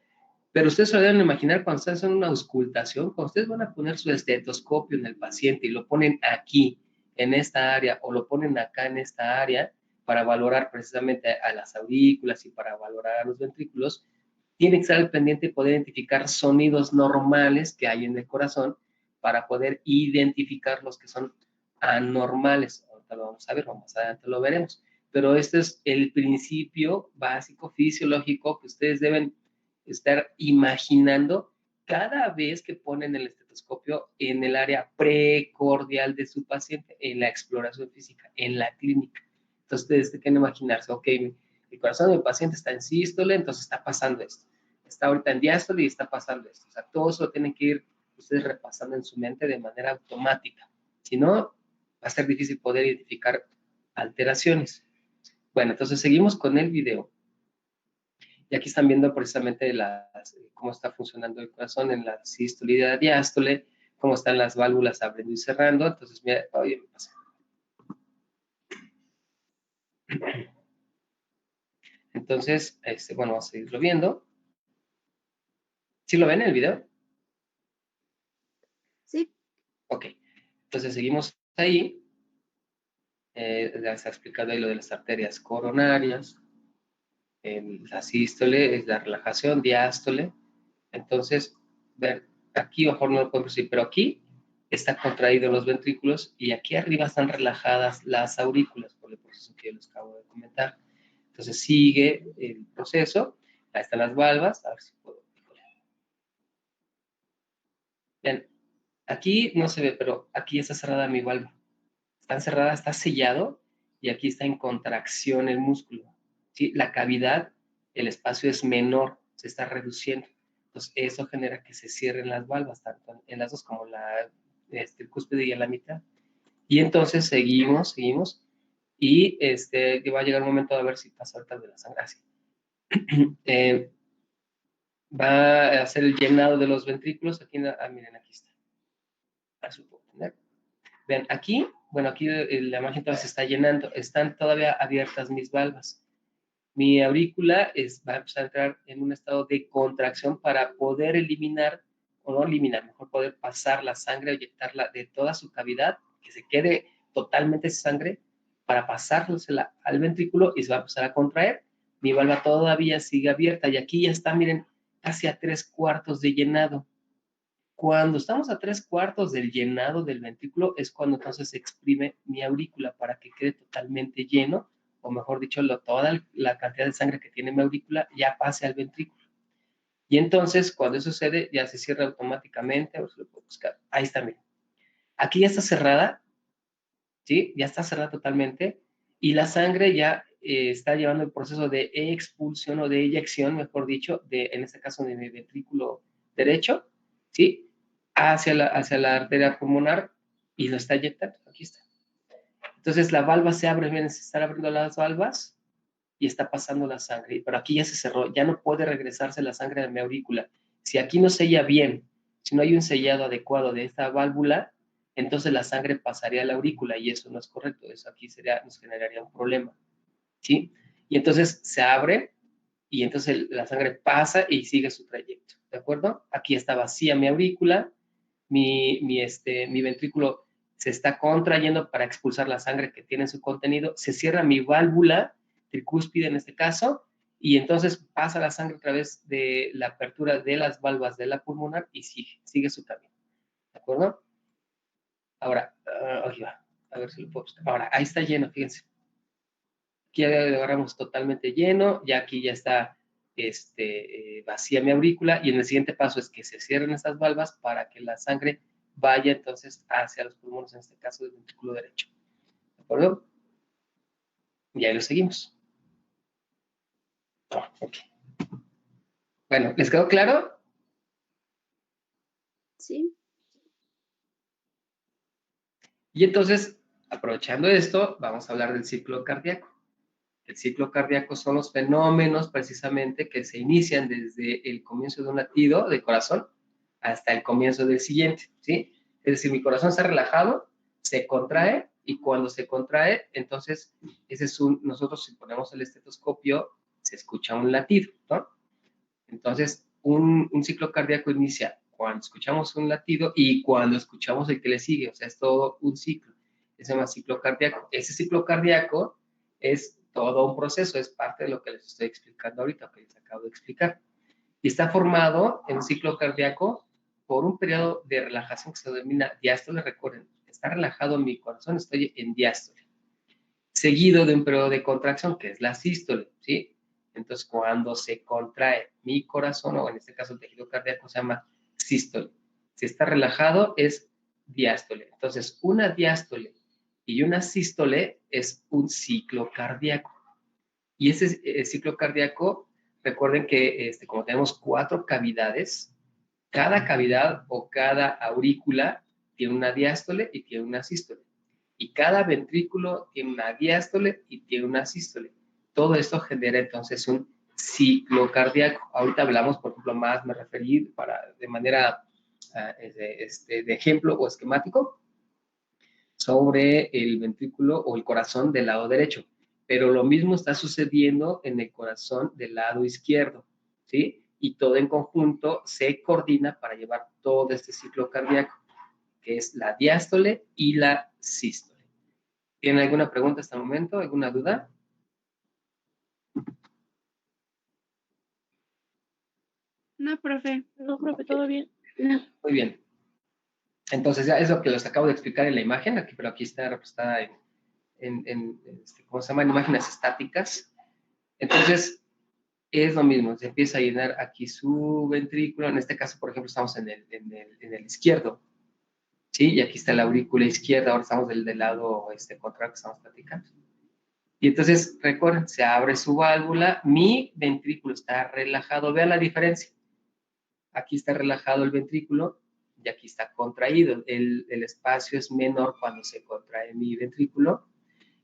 pero ustedes se lo deben imaginar cuando ustedes hacen una auscultación, cuando ustedes van a poner su estetoscopio en el paciente y lo ponen aquí, en esta área, o lo ponen acá en esta área, para valorar precisamente a las aurículas y para valorar a los ventrículos, tiene que estar al pendiente y poder identificar sonidos normales que hay en el corazón para poder identificar los que son anormales. Ahorita lo vamos a ver, más adelante lo veremos. Pero este es el principio básico fisiológico que ustedes deben estar imaginando cada vez que ponen el estetoscopio en el área precordial de su paciente, en la exploración física, en la clínica. Entonces ustedes tienen que imaginarse, ok, el corazón de mi paciente está en sístole, entonces está pasando esto. Está ahorita en diástole y está pasando esto. O sea, todo eso lo tienen que ir ustedes repasando en su mente de manera automática. Si no, va a ser difícil poder identificar alteraciones. Bueno, entonces seguimos con el video. Y aquí están viendo precisamente cómo está funcionando el corazón en la sístole y la diástole, cómo están las válvulas abriendo y cerrando. Entonces, mira, oye, me pasa. Entonces, bueno, vamos a seguirlo viendo. ¿Sí lo ven en el video? Sí. Ok. Entonces, seguimos ahí. Ya se ha explicado ahí lo de las arterias coronarias. La sístole es la relajación, diástole. Entonces, ver, aquí mejor no lo podemos decir, pero aquí están contraídos los ventrículos y aquí arriba están relajadas las aurículas por el proceso que yo les acabo de comentar. Entonces sigue el proceso, ahí están las valvas, a ver si puedo. Bien, aquí no se ve, pero aquí está cerrada mi valva. Está cerrada, está sellado y aquí está en contracción el músculo. ¿Sí? La cavidad, el espacio es menor, se está reduciendo. Entonces, eso genera que se cierren las valvas, tanto en las dos como el cúspide y en la mitad. Y entonces seguimos, y que va a llegar un momento a ver si pasa ahorita de la sangre. Así. Va a hacer el llenado de los ventrículos. Aquí, miren, aquí está. Así lo puedo tener. Vean, aquí, bueno, aquí la imagen todavía se está llenando, están todavía abiertas mis valvas. Mi aurícula va a empezar a entrar en un estado de contracción para poder eliminar, o no eliminar, mejor poder pasar la sangre, inyectarla de toda su cavidad, que se quede totalmente esa sangre, para pasársela al ventrículo y se va a empezar a contraer. Mi valva todavía sigue abierta y aquí ya está, miren, casi a 3/4 de llenado. Cuando estamos a 3/4 del llenado del ventrículo es cuando entonces se exprime mi aurícula para que quede totalmente lleno, o mejor dicho, toda la cantidad de sangre que tiene mi aurícula ya pase al ventrículo. Y entonces, cuando eso sucede, ya se cierra automáticamente. A ver si lo puedo buscar. Ahí está, miren. Aquí ya está cerrada, ¿sí? Ya está cerrada totalmente. Y la sangre ya está llevando el proceso de expulsión o de eyección, mejor dicho, en este caso de mi ventrículo derecho, ¿sí? Hacia la arteria pulmonar y lo está inyectando. Aquí está. Entonces la valva se abre, miren, se están abriendo las valvas y está pasando la sangre. Pero aquí ya se cerró, ya no puede regresarse la sangre de mi aurícula. Si aquí no sella bien, si no hay un sellado adecuado de esta válvula, entonces la sangre pasaría a la aurícula y eso no es correcto. Eso aquí nos generaría un problema, ¿sí? Y entonces se abre y entonces la sangre pasa y sigue su trayecto, ¿de acuerdo? Aquí está vacía mi aurícula, mi ventrículo se está contrayendo para expulsar la sangre que tiene en su contenido, se cierra mi válvula tricúspide en este caso, y entonces pasa la sangre a través de la apertura de las valvas de la pulmonar y sigue su camino, ¿de acuerdo? Ahora, aquí va, a ver si lo puedo buscar. Ahora, ahí está lleno, fíjense. Aquí ya lo agarramos totalmente lleno, ya aquí ya está vacía mi aurícula, y en el siguiente paso es que se cierren estas valvas para que la sangre vaya entonces hacia los pulmones, en este caso del ventrículo derecho. ¿De acuerdo? Y ahí lo seguimos. Ok. Bueno, ¿les quedó claro? Sí. Y entonces, aprovechando esto, vamos a hablar del ciclo cardíaco. El ciclo cardíaco son los fenómenos precisamente que se inician desde el comienzo de un latido del corazón hasta el comienzo del siguiente, ¿sí? Es decir, mi corazón está relajado, se contrae, y cuando se contrae, entonces, nosotros si ponemos el estetoscopio, se escucha un latido, ¿no? Entonces, un ciclo cardíaco inicia cuando escuchamos un latido y cuando escuchamos el que le sigue, o sea, es todo un ciclo. Se llama ciclo cardíaco. Ese ciclo cardíaco es todo un proceso, es parte de lo que les estoy explicando ahorita, que les acabo de explicar. Y está formado en un ciclo cardíaco por un periodo de relajación que se denomina diástole. Recuerden, está relajado mi corazón, estoy en diástole. Seguido de un periodo de contracción, que es la sístole, ¿sí? Entonces, cuando se contrae mi corazón, o en este caso el tejido cardíaco, se llama sístole. Si está relajado, es diástole. Entonces, una diástole y una sístole es un ciclo cardíaco. Y ese ciclo cardíaco, recuerden que como tenemos 4 cavidades, cada cavidad o cada aurícula tiene una diástole y tiene una sístole. Y cada ventrículo tiene una diástole y tiene una sístole. Todo esto genera entonces un ciclo cardíaco. Ahorita hablamos, por ejemplo, me referí de manera de ejemplo o esquemático sobre el ventrículo o el corazón del lado derecho. Pero lo mismo está sucediendo en el corazón del lado izquierdo, ¿sí? Y todo en conjunto se coordina para llevar todo este ciclo cardíaco, que es la diástole y la sístole. ¿Tienen alguna pregunta hasta el momento? ¿Alguna duda? No, profe, todo bien. Muy bien. Entonces, ya es lo que les acabo de explicar en la imagen, aquí, pero aquí está representada ¿cómo se llama? En imágenes estáticas. Entonces, es lo mismo, se empieza a llenar aquí su ventrículo. En este caso, por ejemplo, estamos en el izquierdo, ¿sí? Y aquí está la aurícula izquierda, ahora estamos del lado contrario que estamos platicando. Y entonces, recuerden, se abre su válvula, mi ventrículo está relajado. Vean la diferencia. Aquí está relajado el ventrículo y aquí está contraído. El espacio es menor cuando se contrae mi ventrículo.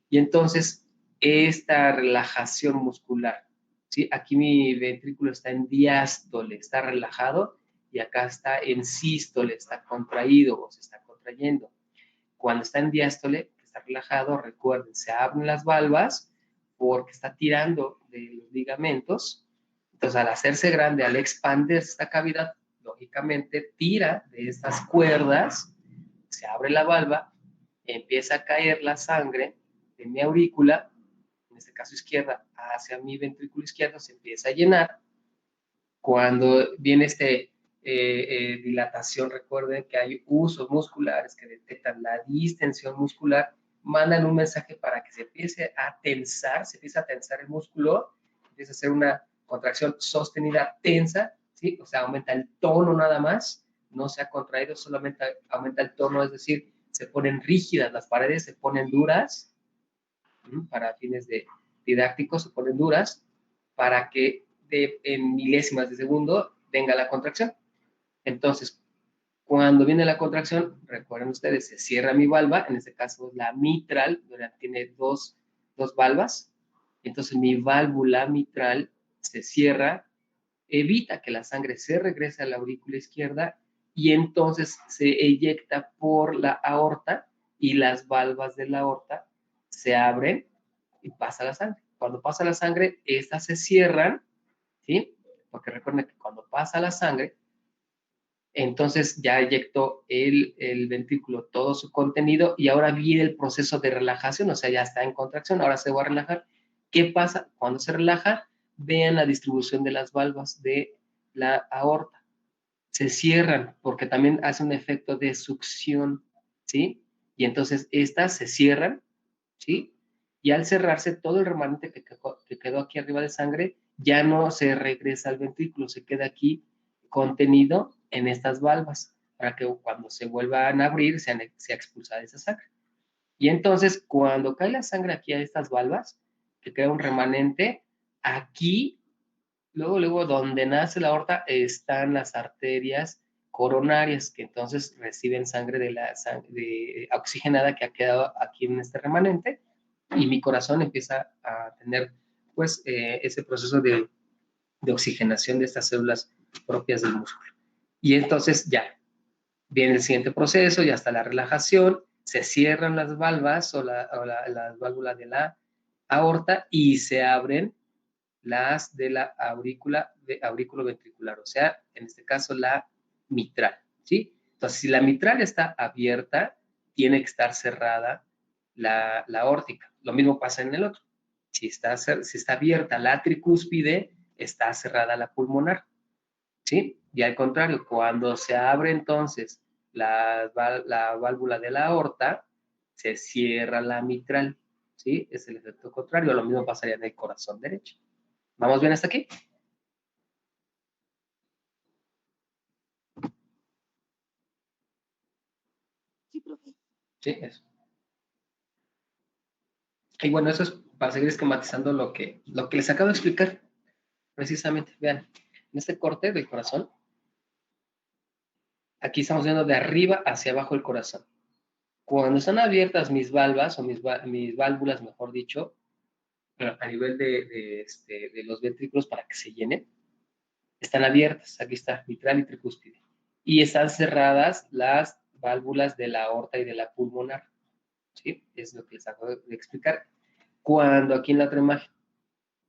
Y entonces, esta relajación muscular, ¿sí? Aquí mi ventrículo está en diástole, está relajado, y acá está en sístole, está contraído o se está contrayendo. Cuando está en diástole, que está relajado, recuerden, se abren las valvas porque está tirando de los ligamentos. Entonces, al hacerse grande, al expandir esta cavidad, lógicamente tira de estas cuerdas, se abre la valva, empieza a caer la sangre de mi aurícula, en este caso izquierda, hacia mi ventrículo izquierdo, se empieza a llenar. Cuando viene dilatación, recuerden que hay usos musculares que detectan la distensión muscular, mandan un mensaje para que se empiece a tensar el músculo, empieza a hacer una contracción sostenida tensa, ¿sí? O sea, aumenta el tono nada más, no se ha contraído, solamente aumenta el tono, es decir, se ponen rígidas las paredes, se ponen duras, para fines didácticos, se ponen duras, para que en milésimas de segundo venga la contracción. Entonces, cuando viene la contracción, recuerden ustedes, se cierra mi valva, en este caso la mitral, tiene dos valvas, entonces mi válvula mitral se cierra, evita que la sangre se regrese a la aurícula izquierda, y entonces se eyecta por la aorta, y las valvas de la aorta se abren y pasa la sangre. Cuando pasa la sangre, estas se cierran, ¿sí? Porque recuerden que cuando pasa la sangre, entonces ya eyectó el ventrículo todo su contenido, y ahora viene el proceso de relajación, o sea, ya está en contracción, ahora se va a relajar. ¿Qué pasa? Cuando se relaja, vean la distribución de las valvas de la aorta. Se cierran porque también hace un efecto de succión, ¿sí? Y entonces estas se cierran, ¿sí? Y al cerrarse, todo el remanente que quedó aquí arriba de sangre ya no se regresa al ventrículo, se queda aquí contenido en estas valvas, para que cuando se vuelvan a abrir sea expulsada esa sangre. Y entonces, cuando cae la sangre aquí a estas valvas, que queda un remanente, aquí, luego donde nace la aorta, están las arterias coronarias, que entonces reciben sangre de la sangre oxigenada que ha quedado aquí en este remanente, y mi corazón empieza a tener, pues, ese proceso de oxigenación de estas células propias del músculo. Y entonces ya viene el siguiente proceso, ya está la relajación, se cierran las valvas o las válvulas de la aorta y se abren las de la aurículo ventricular, o sea, en este caso la mitral, ¿sí? Entonces, si la mitral está abierta, tiene que estar cerrada la aórtica. Lo mismo pasa en el otro. Si está abierta la tricúspide, está cerrada la pulmonar, ¿sí? Y al contrario, cuando se abre entonces la válvula de la aorta, se cierra la mitral, ¿sí? Es el efecto contrario. Lo mismo pasaría en el corazón derecho. ¿Vamos bien hasta aquí? Sí, profe. Sí, eso. Y bueno, eso es para seguir esquematizando lo que les acabo de explicar. Precisamente, vean, en este corte del corazón, aquí estamos viendo de arriba hacia abajo el corazón. Cuando están abiertas mis valvas, o mis válvulas, mejor dicho, a nivel de los ventrículos para que se llenen, están abiertas, aquí está, mitral y tricúspide. Y están cerradas las válvulas de la aorta y de la pulmonar. ¿Sí? Es lo que les acabo de explicar. Cuando aquí en la otra imagen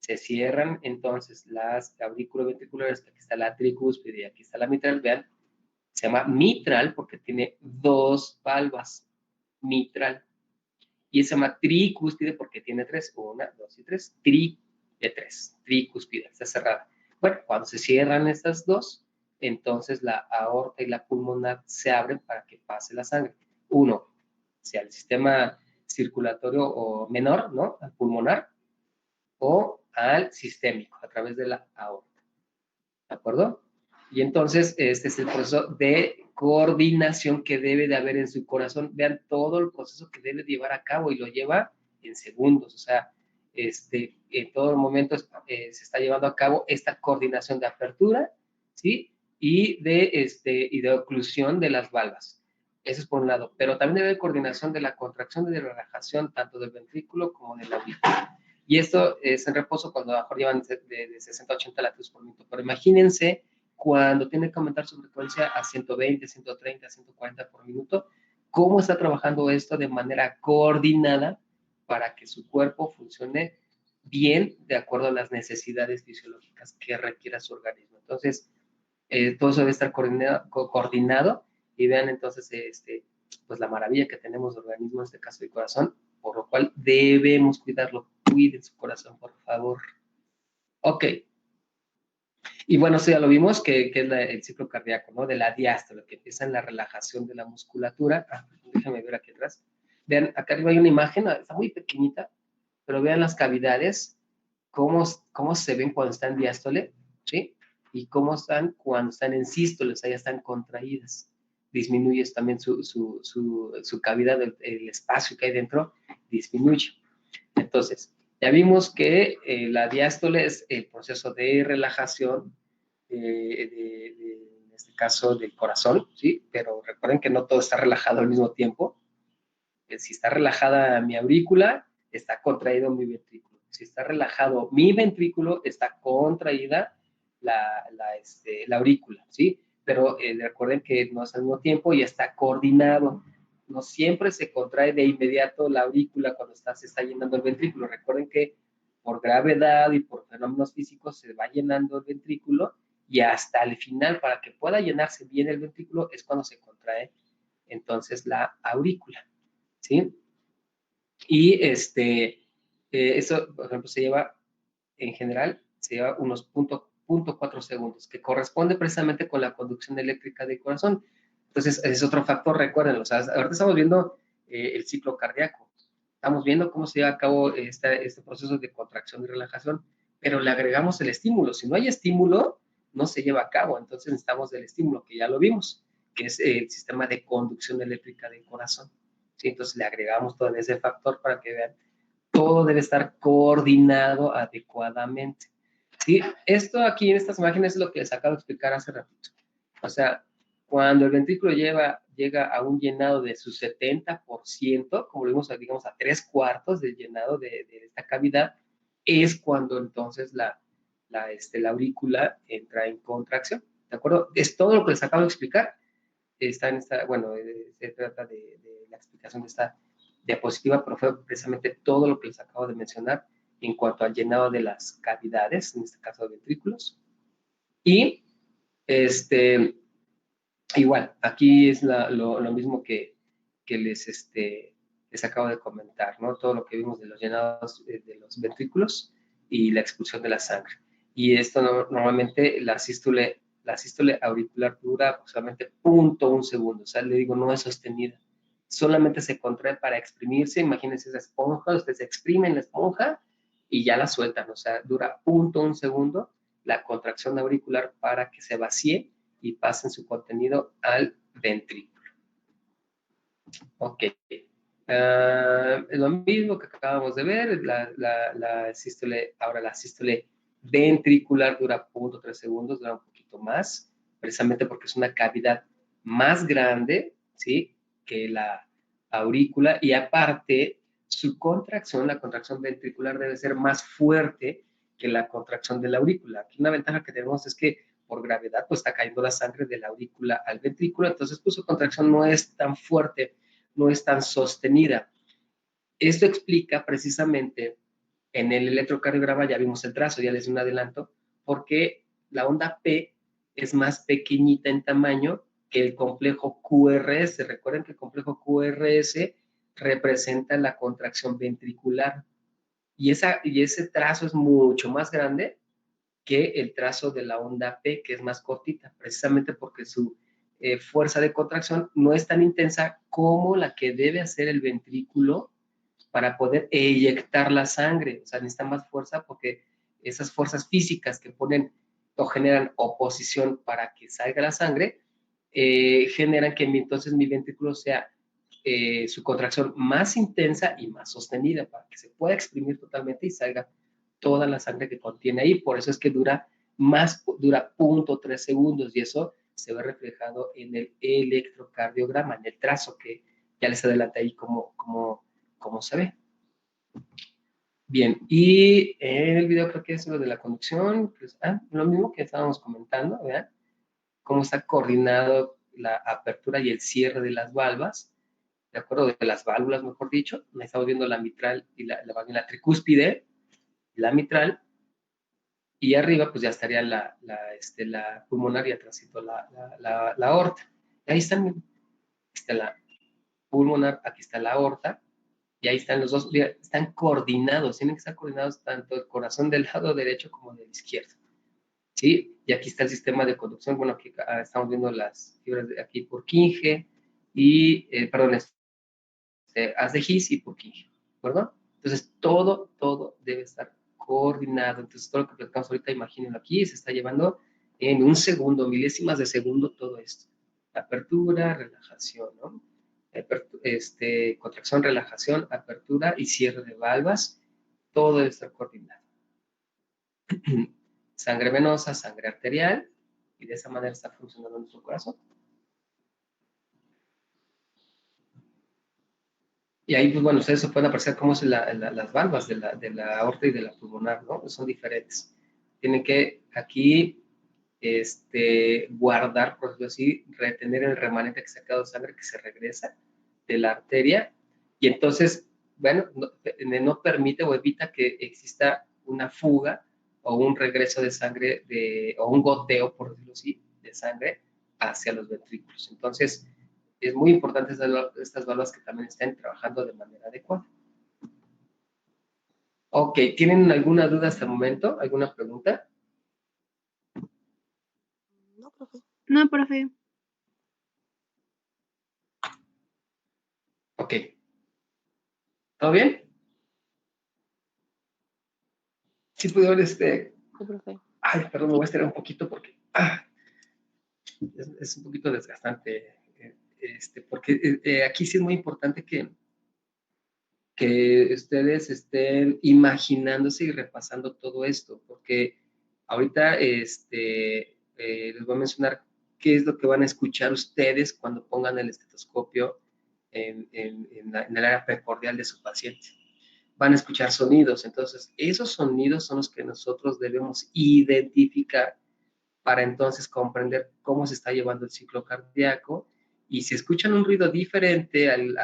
se cierran entonces las aurículo-ventriculares, aquí está la tricúspide y aquí está la mitral, vean, se llama mitral porque tiene dos valvas, mitral. Y se llama tricúspide porque tiene tres, una, dos y tres, de tres, tricúspide, está cerrada. Bueno, cuando se cierran estas dos, entonces la aorta y la pulmonar se abren para que pase la sangre. Uno, sea el sistema circulatorio o menor, ¿no? Al pulmonar, o al sistémico, a través de la aorta. ¿De acuerdo? Y entonces, este es el proceso de coordinación que debe de haber en su corazón. Vean todo el proceso que debe llevar a cabo y lo lleva en segundos. O sea, en todo momento se está llevando a cabo esta coordinación de apertura, ¿sí? Y de oclusión de las valvas. Eso es por un lado. Pero también debe haber coordinación de la contracción y de relajación tanto del ventrículo como del aurículo. Y esto es en reposo cuando a lo mejor llevan de 60 a 80 latidos por minuto. Pero imagínense cuando tiene que aumentar su frecuencia a 120, 130, 140 por minuto, cómo está trabajando esto de manera coordinada para que su cuerpo funcione bien de acuerdo a las necesidades fisiológicas que requiera su organismo. Entonces, todo eso debe estar coordinado y vean entonces pues la maravilla que tenemos de organismo, en este caso el corazón, por lo cual debemos cuidarlo. Cuiden su corazón, por favor. Ok. Y bueno, eso ya lo vimos, que es el ciclo cardíaco, ¿no? De la diástole, que empieza en la relajación de la musculatura. Déjame ver aquí atrás. Vean, acá arriba hay una imagen, está muy pequeñita, pero vean las cavidades, cómo se ven cuando están en diástole, ¿sí? Y cómo están cuando están en sístole, o sea, ya están contraídas. Disminuye también su cavidad, el espacio que hay dentro, disminuye. Entonces, ya vimos que la diástole es el proceso de relajación, en este caso del corazón, ¿sí? Pero recuerden que no todo está relajado al mismo tiempo. Si está relajada mi aurícula, está contraído mi ventrículo. Si está relajado mi ventrículo, está contraída la aurícula, ¿sí? Pero recuerden que no es al mismo tiempo y está coordinado. No siempre se contrae de inmediato la aurícula cuando se está llenando el ventrículo. Recuerden que por gravedad y por fenómenos físicos se va llenando el ventrículo y hasta el final, para que pueda llenarse bien el ventrículo, es cuando se contrae entonces la aurícula, ¿sí? Y eso, por ejemplo, en general, se lleva unos 0.4 segundos, que corresponde precisamente con la conducción eléctrica del corazón. Entonces, ese es otro factor, recuérdenlo. O sea, ahorita estamos viendo el ciclo cardíaco. Estamos viendo cómo se lleva a cabo este proceso de contracción y relajación, pero le agregamos el estímulo. Si no hay estímulo, no se lleva a cabo. Entonces necesitamos del estímulo, que ya lo vimos, que es el sistema de conducción eléctrica del corazón. ¿Sí? Entonces le agregamos todo ese factor para que vean, todo debe estar coordinado adecuadamente. ¿Sí? Esto aquí en estas imágenes es lo que les acabo de explicar hace ratito. O sea, cuando el ventrículo llega a un llenado de su 70%, como lo vimos, digamos, a 3/4 del llenado de esta cavidad, es cuando entonces la aurícula entra en contracción. ¿De acuerdo? Es todo lo que les acabo de explicar. Está en esta, bueno, se trata de la explicación de esta diapositiva, pero fue precisamente todo lo que les acabo de mencionar en cuanto al llenado de las cavidades, en este caso de ventrículos. Y igual, aquí es lo mismo que les acabo de comentar, ¿no? Todo lo que vimos de los llenados de los ventrículos y la expulsión de la sangre. Y esto normalmente la sístole auricular dura aproximadamente 0.1 segundo. O sea, le digo, no es sostenida. Solamente se contrae para exprimirse. Imagínense esa esponja, ustedes exprimen la esponja y ya la sueltan. O sea, dura 0.1 segundo la contracción auricular para que se vacíe y pasen su contenido al ventrículo. Ok. Es lo mismo que acabamos de ver, la sístole, ahora la sístole ventricular dura 0.3 segundos, dura un poquito más, precisamente porque es una cavidad más grande, ¿sí?, que la aurícula, y aparte su contracción, la contracción ventricular debe ser más fuerte que la contracción de la aurícula. Aquí una ventaja que tenemos es que por gravedad pues está cayendo la sangre de la aurícula al ventrículo, entonces pues su contracción no es tan fuerte, no es tan sostenida. Esto explica precisamente en el electrocardiograma, ya vimos el trazo, ya les di un adelanto, porque la onda P es más pequeñita en tamaño que el complejo QRS. Recuerden que el complejo QRS representa la contracción ventricular y ese trazo es mucho más grande que el trazo de la onda P, que es más cortita, precisamente porque su fuerza de contracción no es tan intensa como la que debe hacer el ventrículo para poder eyectar la sangre. O sea, necesita más fuerza porque esas fuerzas físicas que ponen o generan oposición para que salga la sangre, generan que entonces mi ventrículo sea su contracción más intensa y más sostenida para que se pueda exprimir totalmente y salga toda la sangre que contiene ahí. Por eso es que dura 0.3 segundos y eso se ve reflejado en el electrocardiograma, en el trazo que ya les adelanté ahí cómo se ve. Bien, y en el video creo que es lo de la conducción, pues, lo mismo que estábamos comentando, ¿verdad? Cómo está coordinado la apertura y el cierre de las valvas, de acuerdo, de las válvulas, mejor dicho. Me estamos viendo la mitral y la tricúspide, la mitral, y arriba pues ya estaría la pulmonar y atrásito la aorta. Y ahí están, aquí está la pulmonar, aquí está la aorta, y ahí están los dos, están coordinados, tienen que estar coordinados tanto el corazón del lado derecho como del izquierdo, ¿sí? Y aquí está el sistema de conducción, bueno, aquí estamos viendo las fibras de aquí por Purkinje, y, perdón, haz de His y Purkinje, ¿verdad? Entonces, todo debe estar coordinado. Entonces, todo lo que platicamos ahorita, imagínenlo aquí, se está llevando en un segundo, milésimas de segundo, todo esto. Apertura, relajación, ¿no? Contracción, relajación, apertura y cierre de valvas, todo debe estar coordinado. Sangre venosa, sangre arterial, y de esa manera está funcionando nuestro corazón. Y ahí, pues bueno, ustedes se pueden apreciar cómo son las valvas de la aorta y de la pulmonar, ¿no? Son diferentes. Tienen que aquí guardar, por decirlo así, retener el remanente que se ha quedado de sangre que se regresa de la arteria, y entonces, bueno, no permite o evita que exista una fuga o un regreso de sangre, o un goteo, por decirlo así, de sangre hacia los ventrículos. Entonces, es muy importante estas válvulas que también estén trabajando de manera adecuada. Ok, ¿tienen alguna duda hasta el momento? ¿Alguna pregunta? No, profe. No, profe. Ok. ¿Todo bien? Sí, pudieron, Sí, profe. ay, perdón, me voy a estirar un poquito porque es un poquito desgastante, porque aquí sí es muy importante que ustedes estén imaginándose y repasando todo esto, porque ahorita les voy a mencionar qué es lo que van a escuchar ustedes cuando pongan el estetoscopio en el área precordial de su paciente. Van a escuchar sonidos, entonces esos sonidos son los que nosotros debemos identificar para entonces comprender cómo se está llevando el ciclo cardíaco, y si escuchan un ruido diferente al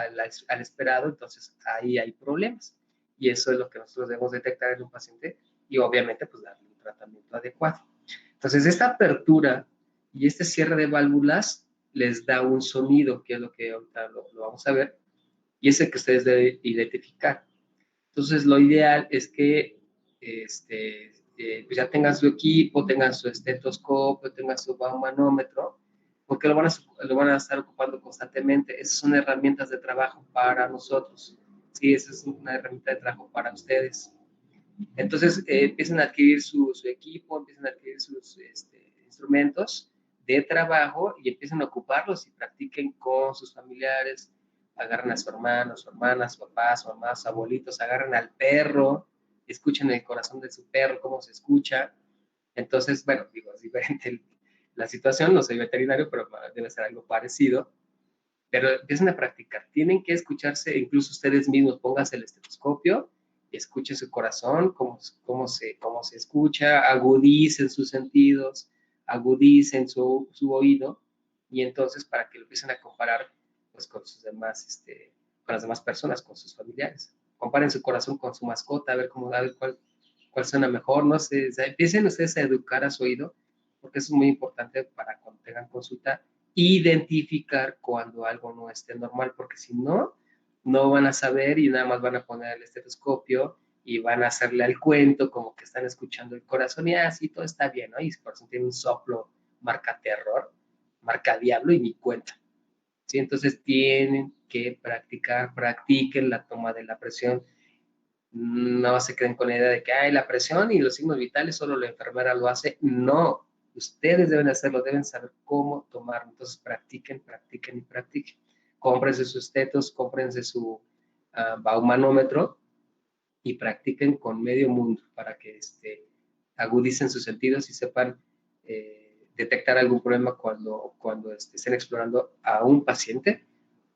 esperado, entonces ahí hay problemas. Y eso es lo que nosotros debemos detectar en un paciente y obviamente pues darle un tratamiento adecuado. Entonces esta apertura y este cierre de válvulas les da un sonido, que es lo que ahorita lo vamos a ver, y es el que ustedes deben identificar. Entonces lo ideal es que pues ya tengan su equipo, tengan su estetoscopio, tengan su baumanómetro, porque lo van a estar ocupando constantemente. Esas son herramientas de trabajo para nosotros. Sí, esa es una herramienta de trabajo para ustedes. Entonces empiezan a adquirir su equipo, empiezan a adquirir sus instrumentos de trabajo y empiezan a ocuparlos y practiquen con sus familiares. Agarran a su hermano, su hermana, su papá, su mamá, sus abuelitos, agarran al perro, escuchen el corazón de su perro, cómo se escucha. Entonces, bueno, digo, es diferente la situación, no soy veterinario, pero debe ser algo parecido. Pero empiecen a practicar, tienen que escucharse, incluso ustedes mismos, pónganse el estetoscopio y escuchen su corazón, cómo se escucha, agudicen sus sentidos, agudicen su oído, y entonces para que lo empiecen a comparar pues, con sus demás, con las demás personas, con sus familiares. Comparen su corazón con su mascota, a ver cuál suena mejor, no sé, o sea, empiecen ustedes a educar a su oído, porque eso es muy importante para cuando tengan consulta, identificar cuando algo no esté normal, porque si no, no van a saber y nada más van a poner el estetoscopio y van a hacerle al cuento como que están escuchando el corazón y así todo está bien, ¿no? Y el corazón tiene un soplo, marca terror, marca diablo y ni cuenta. ¿Sí? Entonces tienen que practicar, practiquen la toma de la presión. No se queden con la idea de que hay la presión y los signos vitales solo la enfermera lo hace. No, ustedes deben hacerlo, deben saber cómo tomarlo. Entonces practiquen, practiquen y practiquen. Cómprense sus tetos, cómprense su baumanómetro y practiquen con medio mundo para que agudicen sus sentidos y sepan detectar algún problema cuando estén explorando a un paciente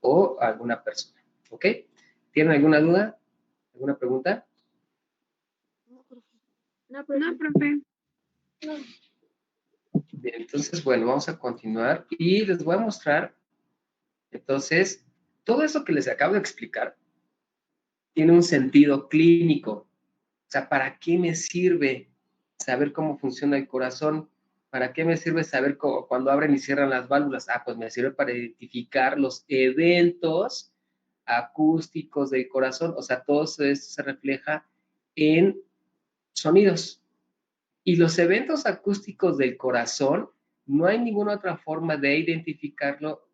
o a alguna persona. ¿Ok? ¿Tienen alguna duda? ¿Alguna pregunta? No, profe. No. Bien, entonces, bueno, vamos a continuar y les voy a mostrar, entonces, todo eso que les acabo de explicar tiene un sentido clínico. O sea, ¿para qué me sirve saber cómo funciona el corazón? ¿Para qué me sirve saber cuando abren y cierran las válvulas? Ah, pues me sirve para identificar los eventos acústicos del corazón. O sea, todo eso se refleja en sonidos. Y los eventos acústicos del corazón, no hay ninguna otra forma de identificarlo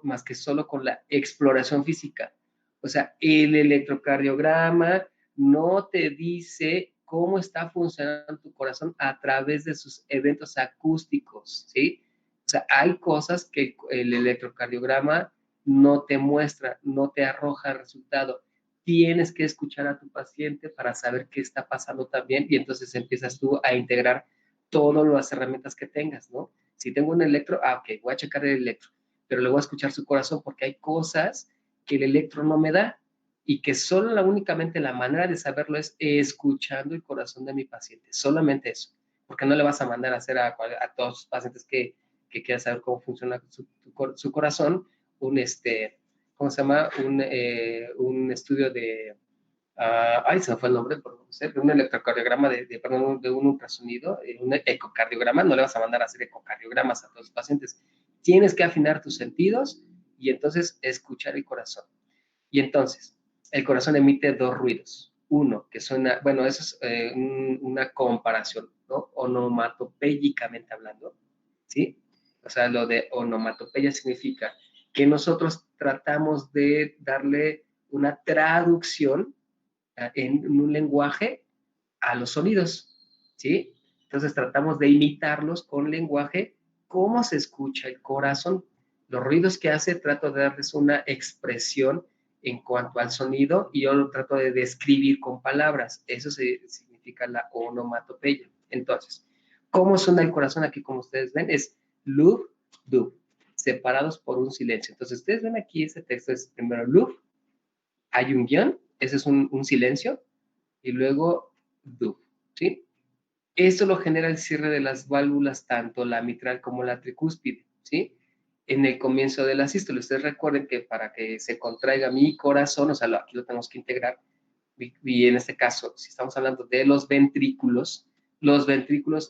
más que solo con la exploración física. O sea, el electrocardiograma no te dice cómo está funcionando tu corazón a través de sus eventos acústicos, ¿sí? O sea, hay cosas que el electrocardiograma no te muestra, no te arroja resultado. Tienes que escuchar a tu paciente para saber qué está pasando también y entonces empiezas tú a integrar todas las herramientas que tengas, ¿no? Si tengo un electro, ok, voy a checar el electro, pero le voy a escuchar su corazón porque hay cosas que el electro no me da y que solo únicamente la manera de saberlo es escuchando el corazón de mi paciente, solamente eso, porque no le vas a mandar a hacer a todos los pacientes que quieran saber cómo funciona su corazón, ¿cómo se llama? Un estudio de, se me fue el nombre, por no sé, de un electrocardiograma, perdón, de un ultrasonido, un ecocardiograma. No le vas a mandar a hacer ecocardiogramas a todos los pacientes. Tienes que afinar tus sentidos y entonces escuchar el corazón. Y entonces, el corazón emite dos ruidos. Uno, que suena, bueno, eso es una comparación, ¿no? Onomatopéyicamente hablando, ¿sí? O sea, lo de onomatopeya significa que nosotros tratamos de darle una traducción en un lenguaje a los sonidos, ¿sí? Entonces tratamos de imitarlos con lenguaje, cómo se escucha el corazón. Los ruidos que hace, trato de darles una expresión en cuanto al sonido y yo lo trato de describir con palabras. Eso significa la onomatopeya. Entonces, ¿cómo suena el corazón aquí? Como ustedes ven, es luf, duf, separados por un silencio. Entonces, ustedes ven aquí, este texto es primero luf, hay un guión, ese es un silencio, y luego duf, ¿sí? Esto lo genera el cierre de las válvulas, tanto la mitral como la tricúspide, ¿sí? En el comienzo de la sístole. Ustedes recuerden que para que se contraiga mi corazón, o sea, aquí lo tenemos que integrar, y en este caso, si estamos hablando de los ventrículos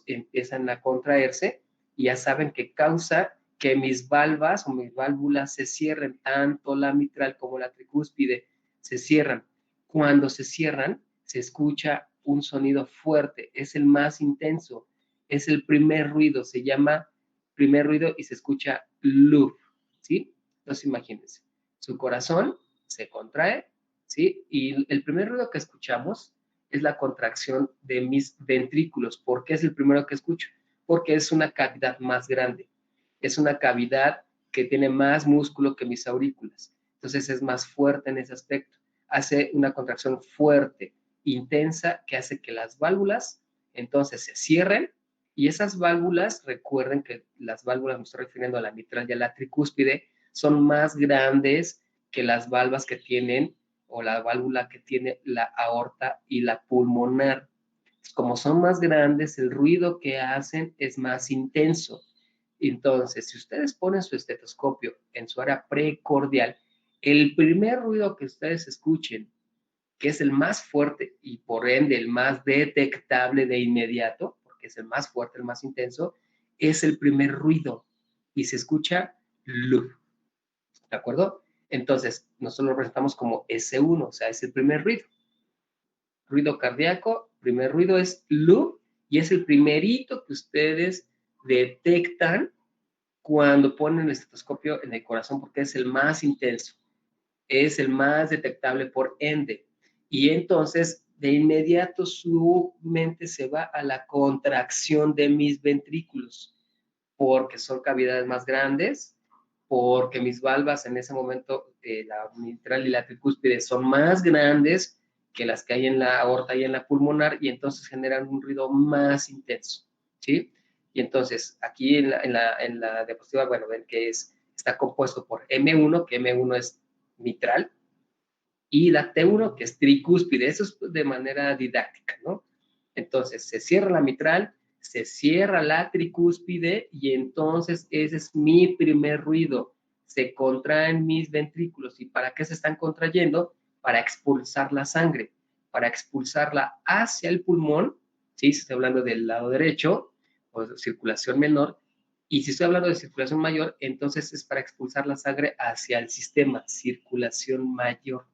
empiezan a contraerse y ya saben que causa que mis valvas o mis válvulas se cierren, tanto la mitral como la tricúspide se cierran. Cuando se cierran, se escucha un sonido fuerte, es el más intenso, es el primer ruido, se llama primer ruido y se escucha luf, ¿sí? Entonces imagínense, su corazón se contrae, ¿sí? Y el primer ruido que escuchamos es la contracción de mis ventrículos. ¿Por qué es el primero que escucho? Porque es una cavidad más grande, es una cavidad que tiene más músculo que mis aurículas, entonces es más fuerte en ese aspecto, hace una contracción fuerte, intensa, que hace que las válvulas entonces se cierren y esas válvulas, recuerden que las válvulas, me estoy refiriendo a la mitral y a la tricúspide, son más grandes que las valvas que tienen o la válvula que tiene la aorta y la pulmonar. Como son más grandes, el ruido que hacen es más intenso. Entonces, si ustedes ponen su estetoscopio en su área precordial, el primer ruido que ustedes escuchen, que es el más fuerte y por ende el más detectable de inmediato, porque es el más fuerte, el más intenso, es el primer ruido y se escucha luf, ¿de acuerdo? Entonces, nosotros lo presentamos como S1, o sea, es el primer ruido. Ruido cardíaco, primer ruido es luf y es el primerito que ustedes detectan cuando ponen el estetoscopio en el corazón porque es el más intenso, es el más detectable por ende. Y entonces, de inmediato su mente se va a la contracción de mis ventrículos, porque son cavidades más grandes, porque mis valvas en ese momento, la mitral y la tricúspide, son más grandes que las que hay en la aorta y en la pulmonar, y entonces generan un ruido más intenso, ¿sí? Y entonces, aquí en la diapositiva, bueno, ven que está compuesto por M1, que M1 es mitral, y la T1, que es tricúspide. Eso es de manera didáctica, ¿no? Entonces, se cierra la mitral, se cierra la tricúspide y entonces ese es mi primer ruido. Se contraen mis ventrículos. ¿Y para qué se están contrayendo? Para expulsar la sangre, para expulsarla hacia el pulmón, ¿sí? Si estoy hablando del lado derecho, o de circulación menor, y si estoy hablando de circulación mayor, entonces es para expulsar la sangre hacia el sistema, circulación mayor.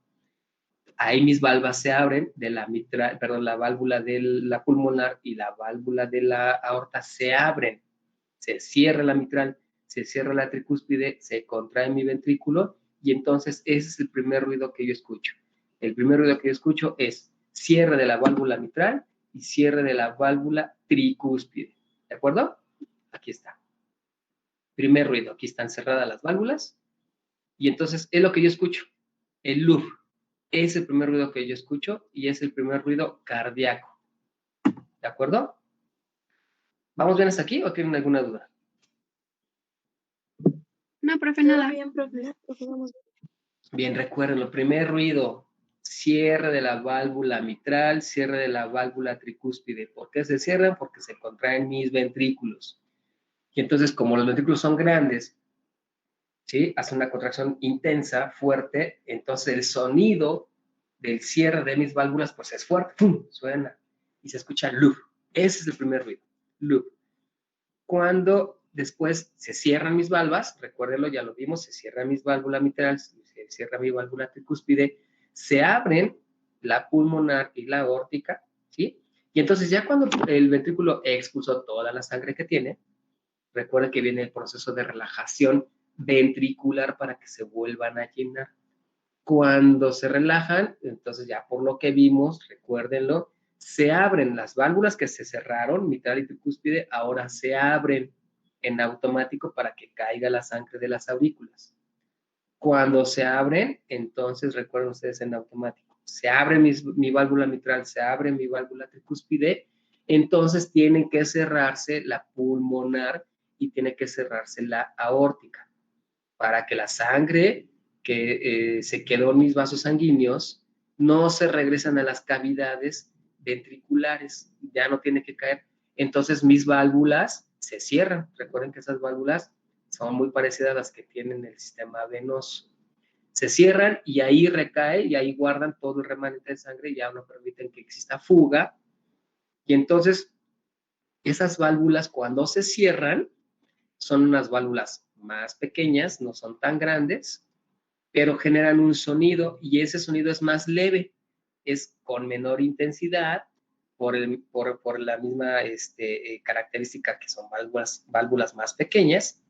Ahí mis valvas se abren de la mitral, perdón, la válvula de la pulmonar y la válvula de la aorta se abren. Se cierra la mitral, se cierra la tricúspide, se contrae mi ventrículo y entonces ese es el primer ruido que yo escucho. El primer ruido que yo escucho es cierre de la válvula mitral y cierre de la válvula tricúspide. ¿De acuerdo? Aquí está. Primer ruido, aquí están cerradas las válvulas y entonces es lo que yo escucho, el luf. Es el primer ruido que yo escucho y es el primer ruido cardíaco. ¿De acuerdo? ¿Vamos bien hasta aquí o tienen alguna duda? No, profe, nada. Bien, profe. Bien, recuerden, el primer ruido, cierre de la válvula mitral, cierre de la válvula tricúspide. ¿Por qué se cierran? Porque se contraen mis ventrículos. Y entonces, como los ventrículos son grandes, ¿sí? Hace una contracción intensa, fuerte, entonces el sonido del cierre de mis válvulas, pues es fuerte, ¡pum! Suena y se escucha luf. Ese es el primer ruido, luf. Cuando después se cierran mis valvas, recuérdenlo, ya lo vimos, se cierra mis válvulas mitral, se cierra mi válvula tricúspide, se abren la pulmonar y la aórtica, ¿sí? Y entonces ya cuando el ventrículo expulsó toda la sangre que tiene, recuerden que viene el proceso de relajación ventricular para que se vuelvan a llenar. Cuando se relajan, entonces ya por lo que vimos, recuérdenlo, se abren las válvulas que se cerraron, mitral y tricúspide, ahora se abren en automático para que caiga la sangre de las aurículas. Cuando se abren, entonces recuerden ustedes en automático, se abre mi válvula mitral, se abre mi válvula tricúspide, entonces tiene que cerrarse la pulmonar y tiene que cerrarse la aórtica para que la sangre que se quedó en mis vasos sanguíneos no se regresan a las cavidades ventriculares, ya no tiene que caer. Entonces mis válvulas se cierran. Recuerden que esas válvulas son muy parecidas a las que tienen el sistema venoso. Se cierran y ahí recae y ahí guardan todo el remanente de sangre y ya no permiten que exista fuga. Y entonces esas válvulas cuando se cierran son unas válvulas más pequeñas, no son tan grandes, pero generan un sonido y ese sonido es más leve, es con menor intensidad por la misma característica que son válvulas más pequeñas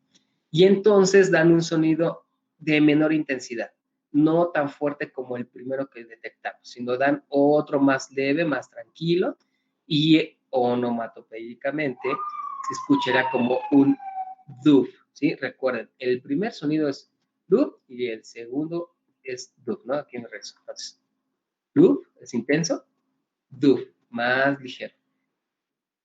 y entonces dan un sonido de menor intensidad, no tan fuerte como el primero que detectamos, sino dan otro más leve, más tranquilo y onomatopédicamente se escuchará como un duf, ¿sí? Recuerden, el primer sonido es duf y el segundo es duf, ¿no? Aquí en el resto. Entonces, duf es intenso, duf más ligero.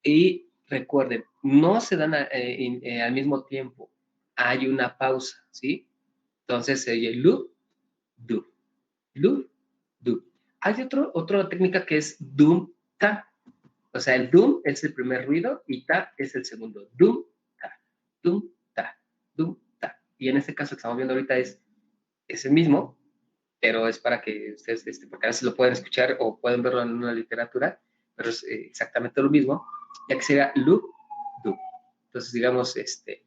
Y recuerden, no se dan al mismo tiempo, hay una pausa, ¿sí? Entonces se oye duf, duf, duf, duf. Hay otra técnica que es dum, ta. O sea, el dum es el primer ruido y ta es el segundo. Dum, ta, dum, ta, dum, ta. Y en este caso que estamos viendo ahorita es el mismo, pero es para que ustedes, porque a veces lo pueden escuchar o pueden verlo en una literatura, pero es exactamente lo mismo, ya que sería loop, loop. Entonces, digamos,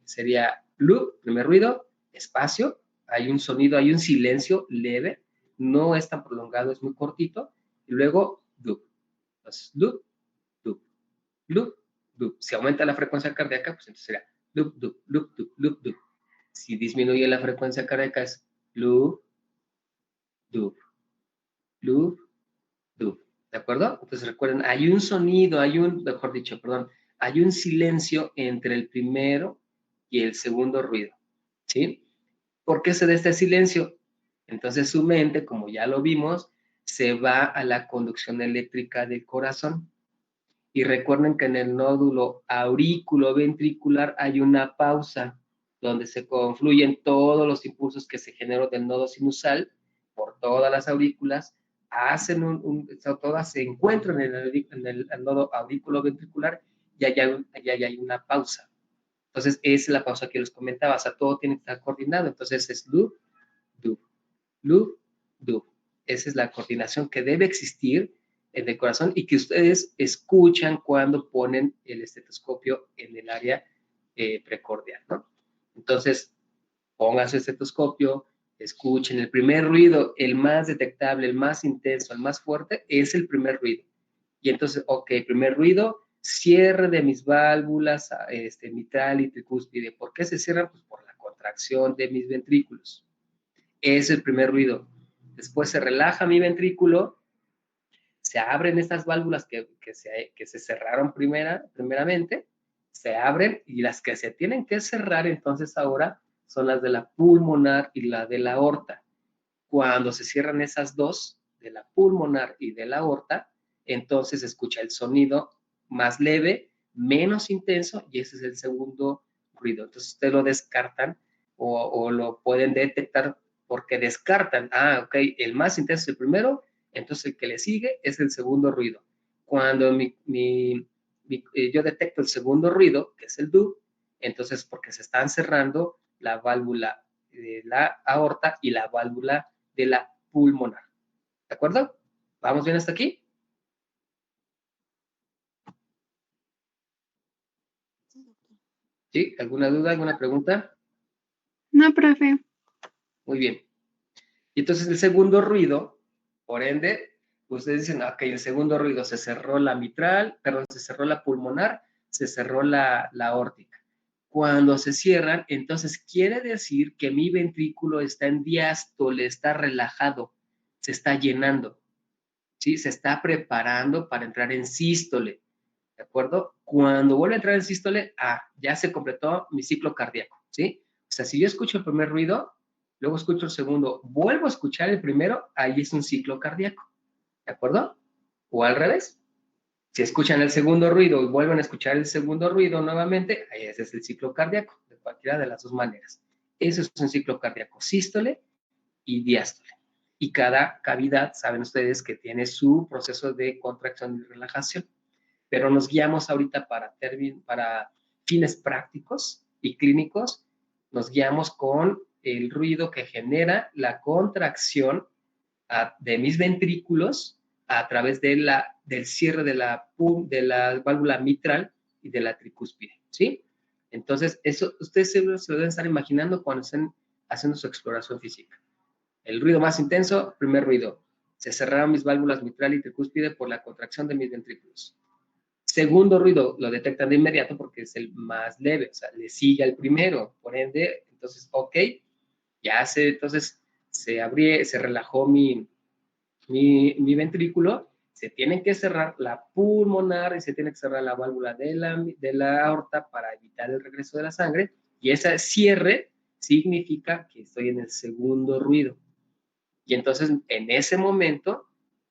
sería loop, primer ruido, espacio, hay un sonido, hay un silencio leve, no es tan prolongado, es muy cortito, y luego loop. Entonces, loop, loop, loop, loop. Si aumenta la frecuencia cardíaca, pues entonces sería loop, loop, loop, loop, loop, loop. Si disminuye la frecuencia cardíaca es loop, loop, loop, loop. ¿De acuerdo? Entonces recuerden, hay un sonido, mejor dicho, perdón, hay un silencio entre el primero y el segundo ruido. ¿Sí? ¿Por qué se da este silencio? Entonces su mente, como ya lo vimos, se va a la conducción eléctrica del corazón. Y recuerden que en el nódulo auriculoventricular hay una pausa donde se confluyen todos los impulsos que se generan del nodo sinusal por todas las aurículas, todas se encuentran en el nodo auriculoventricular y allá hay una pausa. Entonces, esa es la pausa que les comentaba, o sea, todo tiene que estar coordinado. Entonces, es loop, loop, loop, loop. Esa es la coordinación que debe existir en el corazón y que ustedes escuchan cuando ponen el estetoscopio en el área precordial, ¿no? Entonces, pongan su estetoscopio, escuchen el primer ruido, el más detectable, el más intenso, el más fuerte, es el primer ruido. Y entonces, ok, primer ruido, cierre de mis válvulas mitral y tricúspide. ¿Por qué se cierran? Pues por la contracción de mis ventrículos. Es el primer ruido. Después se relaja mi ventrículo, se abren estas válvulas que se cerraron primeramente, se abren y las que se tienen que cerrar entonces ahora son las de la pulmonar y la de la aorta. Cuando se cierran esas dos, de la pulmonar y de la aorta, entonces se escucha el sonido más leve, menos intenso y ese es el segundo ruido. Entonces ustedes lo descartan o lo pueden detectar porque descartan, ok, el más intenso es el primero, entonces el que le sigue es el segundo ruido. Cuando yo detecto el segundo ruido, que es el do, entonces porque se están cerrando la válvula de la aorta y la válvula de la pulmonar. ¿De acuerdo? ¿Vamos bien hasta aquí? ¿Sí? ¿Alguna duda, alguna pregunta? No, profe. Muy bien. Y entonces el segundo ruido, por ende, ustedes dicen, ok, el segundo ruido se cerró la mitral, perdón, se cerró la pulmonar, se cerró la aórtica. Cuando se cierran, entonces quiere decir que mi ventrículo está en diástole, está relajado, se está llenando. ¿sí? Se está preparando para entrar en sístole, ¿de acuerdo? Cuando vuelve a entrar en sístole, ya se completó mi ciclo cardíaco, ¿sí? O sea, si yo escucho el primer ruido, luego escucho el segundo, vuelvo a escuchar el primero, ahí es un ciclo cardíaco, ¿de acuerdo? O al revés. Si escuchan el segundo ruido y vuelven a escuchar el segundo ruido nuevamente, ahí ese es el ciclo cardíaco, de cualquiera de las dos maneras. Eso es un ciclo cardíaco, sístole y diástole. Y cada cavidad, saben ustedes que tiene su proceso de contracción y relajación. Pero nos guiamos ahorita para fines prácticos y clínicos, nos guiamos con el ruido que genera la contracción de mis ventrículos a través del cierre de la válvula mitral y de la tricúspide, ¿sí? Entonces, eso ustedes se lo deben estar imaginando cuando estén haciendo su exploración física. El ruido más intenso, primer ruido. Se cerraron mis válvulas mitral y tricúspide por la contracción de mis ventrículos. Segundo ruido, lo detectan de inmediato porque es el más leve, o sea, le sigue al primero. Por ende, entonces, ok, entonces se relajó mi ventrículo, se tiene que cerrar la pulmonar y se tiene que cerrar la válvula de la aorta para evitar el regreso de la sangre. Y ese cierre significa que estoy en el segundo ruido. Y entonces, en ese momento,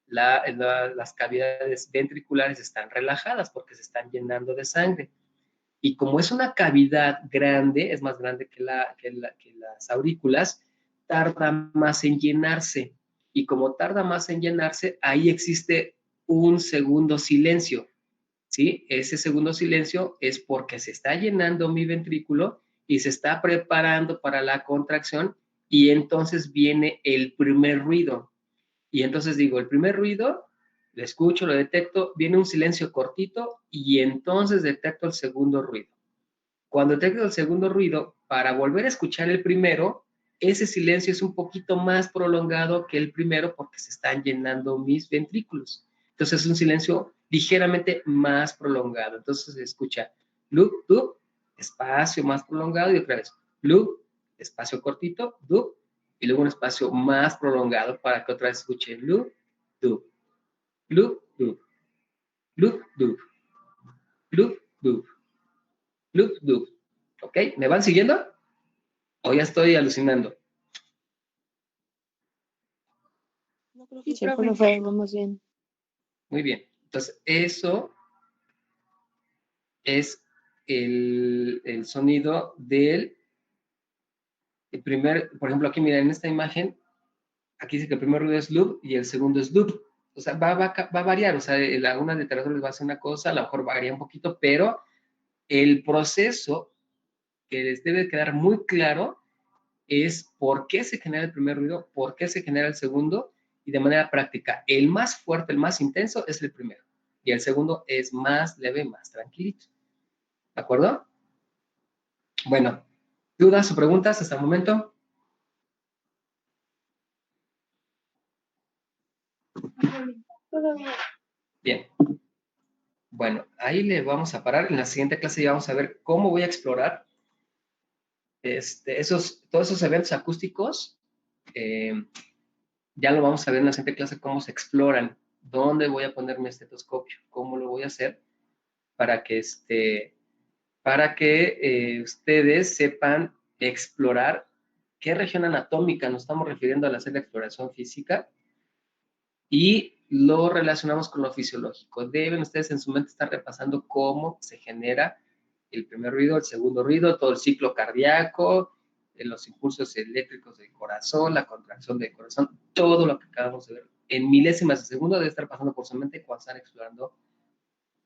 las cavidades ventriculares están relajadas porque se están llenando de sangre. Y como es una cavidad grande, es más grande que las aurículas, tarda más en llenarse. Y como tarda más en llenarse, ahí existe un segundo silencio, ¿sí? Ese segundo silencio es porque se está llenando mi ventrículo y se está preparando para la contracción y entonces viene el primer ruido. Y entonces digo, el primer ruido, lo escucho, lo detecto, viene un silencio cortito y entonces detecto el segundo ruido. Cuando detecto el segundo ruido, para volver a escuchar el primero, ese silencio es un poquito más prolongado que el primero porque se están llenando mis ventrículos. Entonces es un silencio ligeramente más prolongado. Entonces se escucha loop, loop, espacio más prolongado y otra vez loop, espacio cortito, loop, y luego un espacio más prolongado para que otra vez escuche loop, loop, loop, loop, loop, loop, loop, loop, loop, loop. ¿Ok? ¿Me van siguiendo? ¿O ya estoy alucinando? No creo que sí, profe, vamos bien. Muy bien. Entonces, eso es el sonido del primer, por ejemplo, aquí miren, en esta imagen, aquí dice que el primer ruido es loop y el segundo es loop. O sea, va a variar, o sea, algunas literaturas les va a hacer una cosa, a lo mejor varía un poquito, pero el proceso que les debe quedar muy claro es por qué se genera el primer ruido, por qué se genera el segundo, y de manera práctica, el más fuerte, el más intenso es el primero, y el segundo es más leve, más tranquilito. ¿De acuerdo? Bueno, ¿dudas o preguntas hasta el momento? Bien. Bueno, ahí le vamos a parar. En la siguiente clase ya vamos a ver cómo voy a explorar todos esos eventos acústicos. Ya lo vamos a ver en la siguiente clase cómo se exploran, dónde voy a poner mi estetoscopio, cómo lo voy a hacer para que ustedes sepan explorar qué región anatómica nos estamos refiriendo al hacer la exploración física y lo relacionamos con lo fisiológico. Deben ustedes en su mente estar repasando cómo se genera el primer ruido, el segundo ruido, todo el ciclo cardíaco, los impulsos eléctricos del corazón, la contracción del corazón, todo lo que acabamos de ver en milésimas de segundo debe estar pasando por su mente cuando están explorando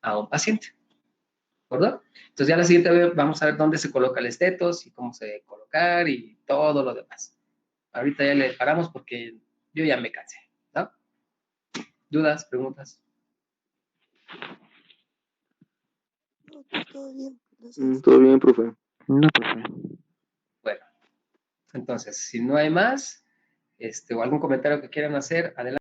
a un paciente. ¿De acuerdo? Entonces ya la siguiente vez vamos a ver dónde se coloca el estetos y cómo se debe colocar y todo lo demás. Ahorita ya le paramos porque yo ya me cansé, ¿no? ¿Dudas, preguntas? Todo bien, gracias. Todo bien, profe. No, profe. Bueno, entonces, si no hay más, o algún comentario que quieran hacer, adelante.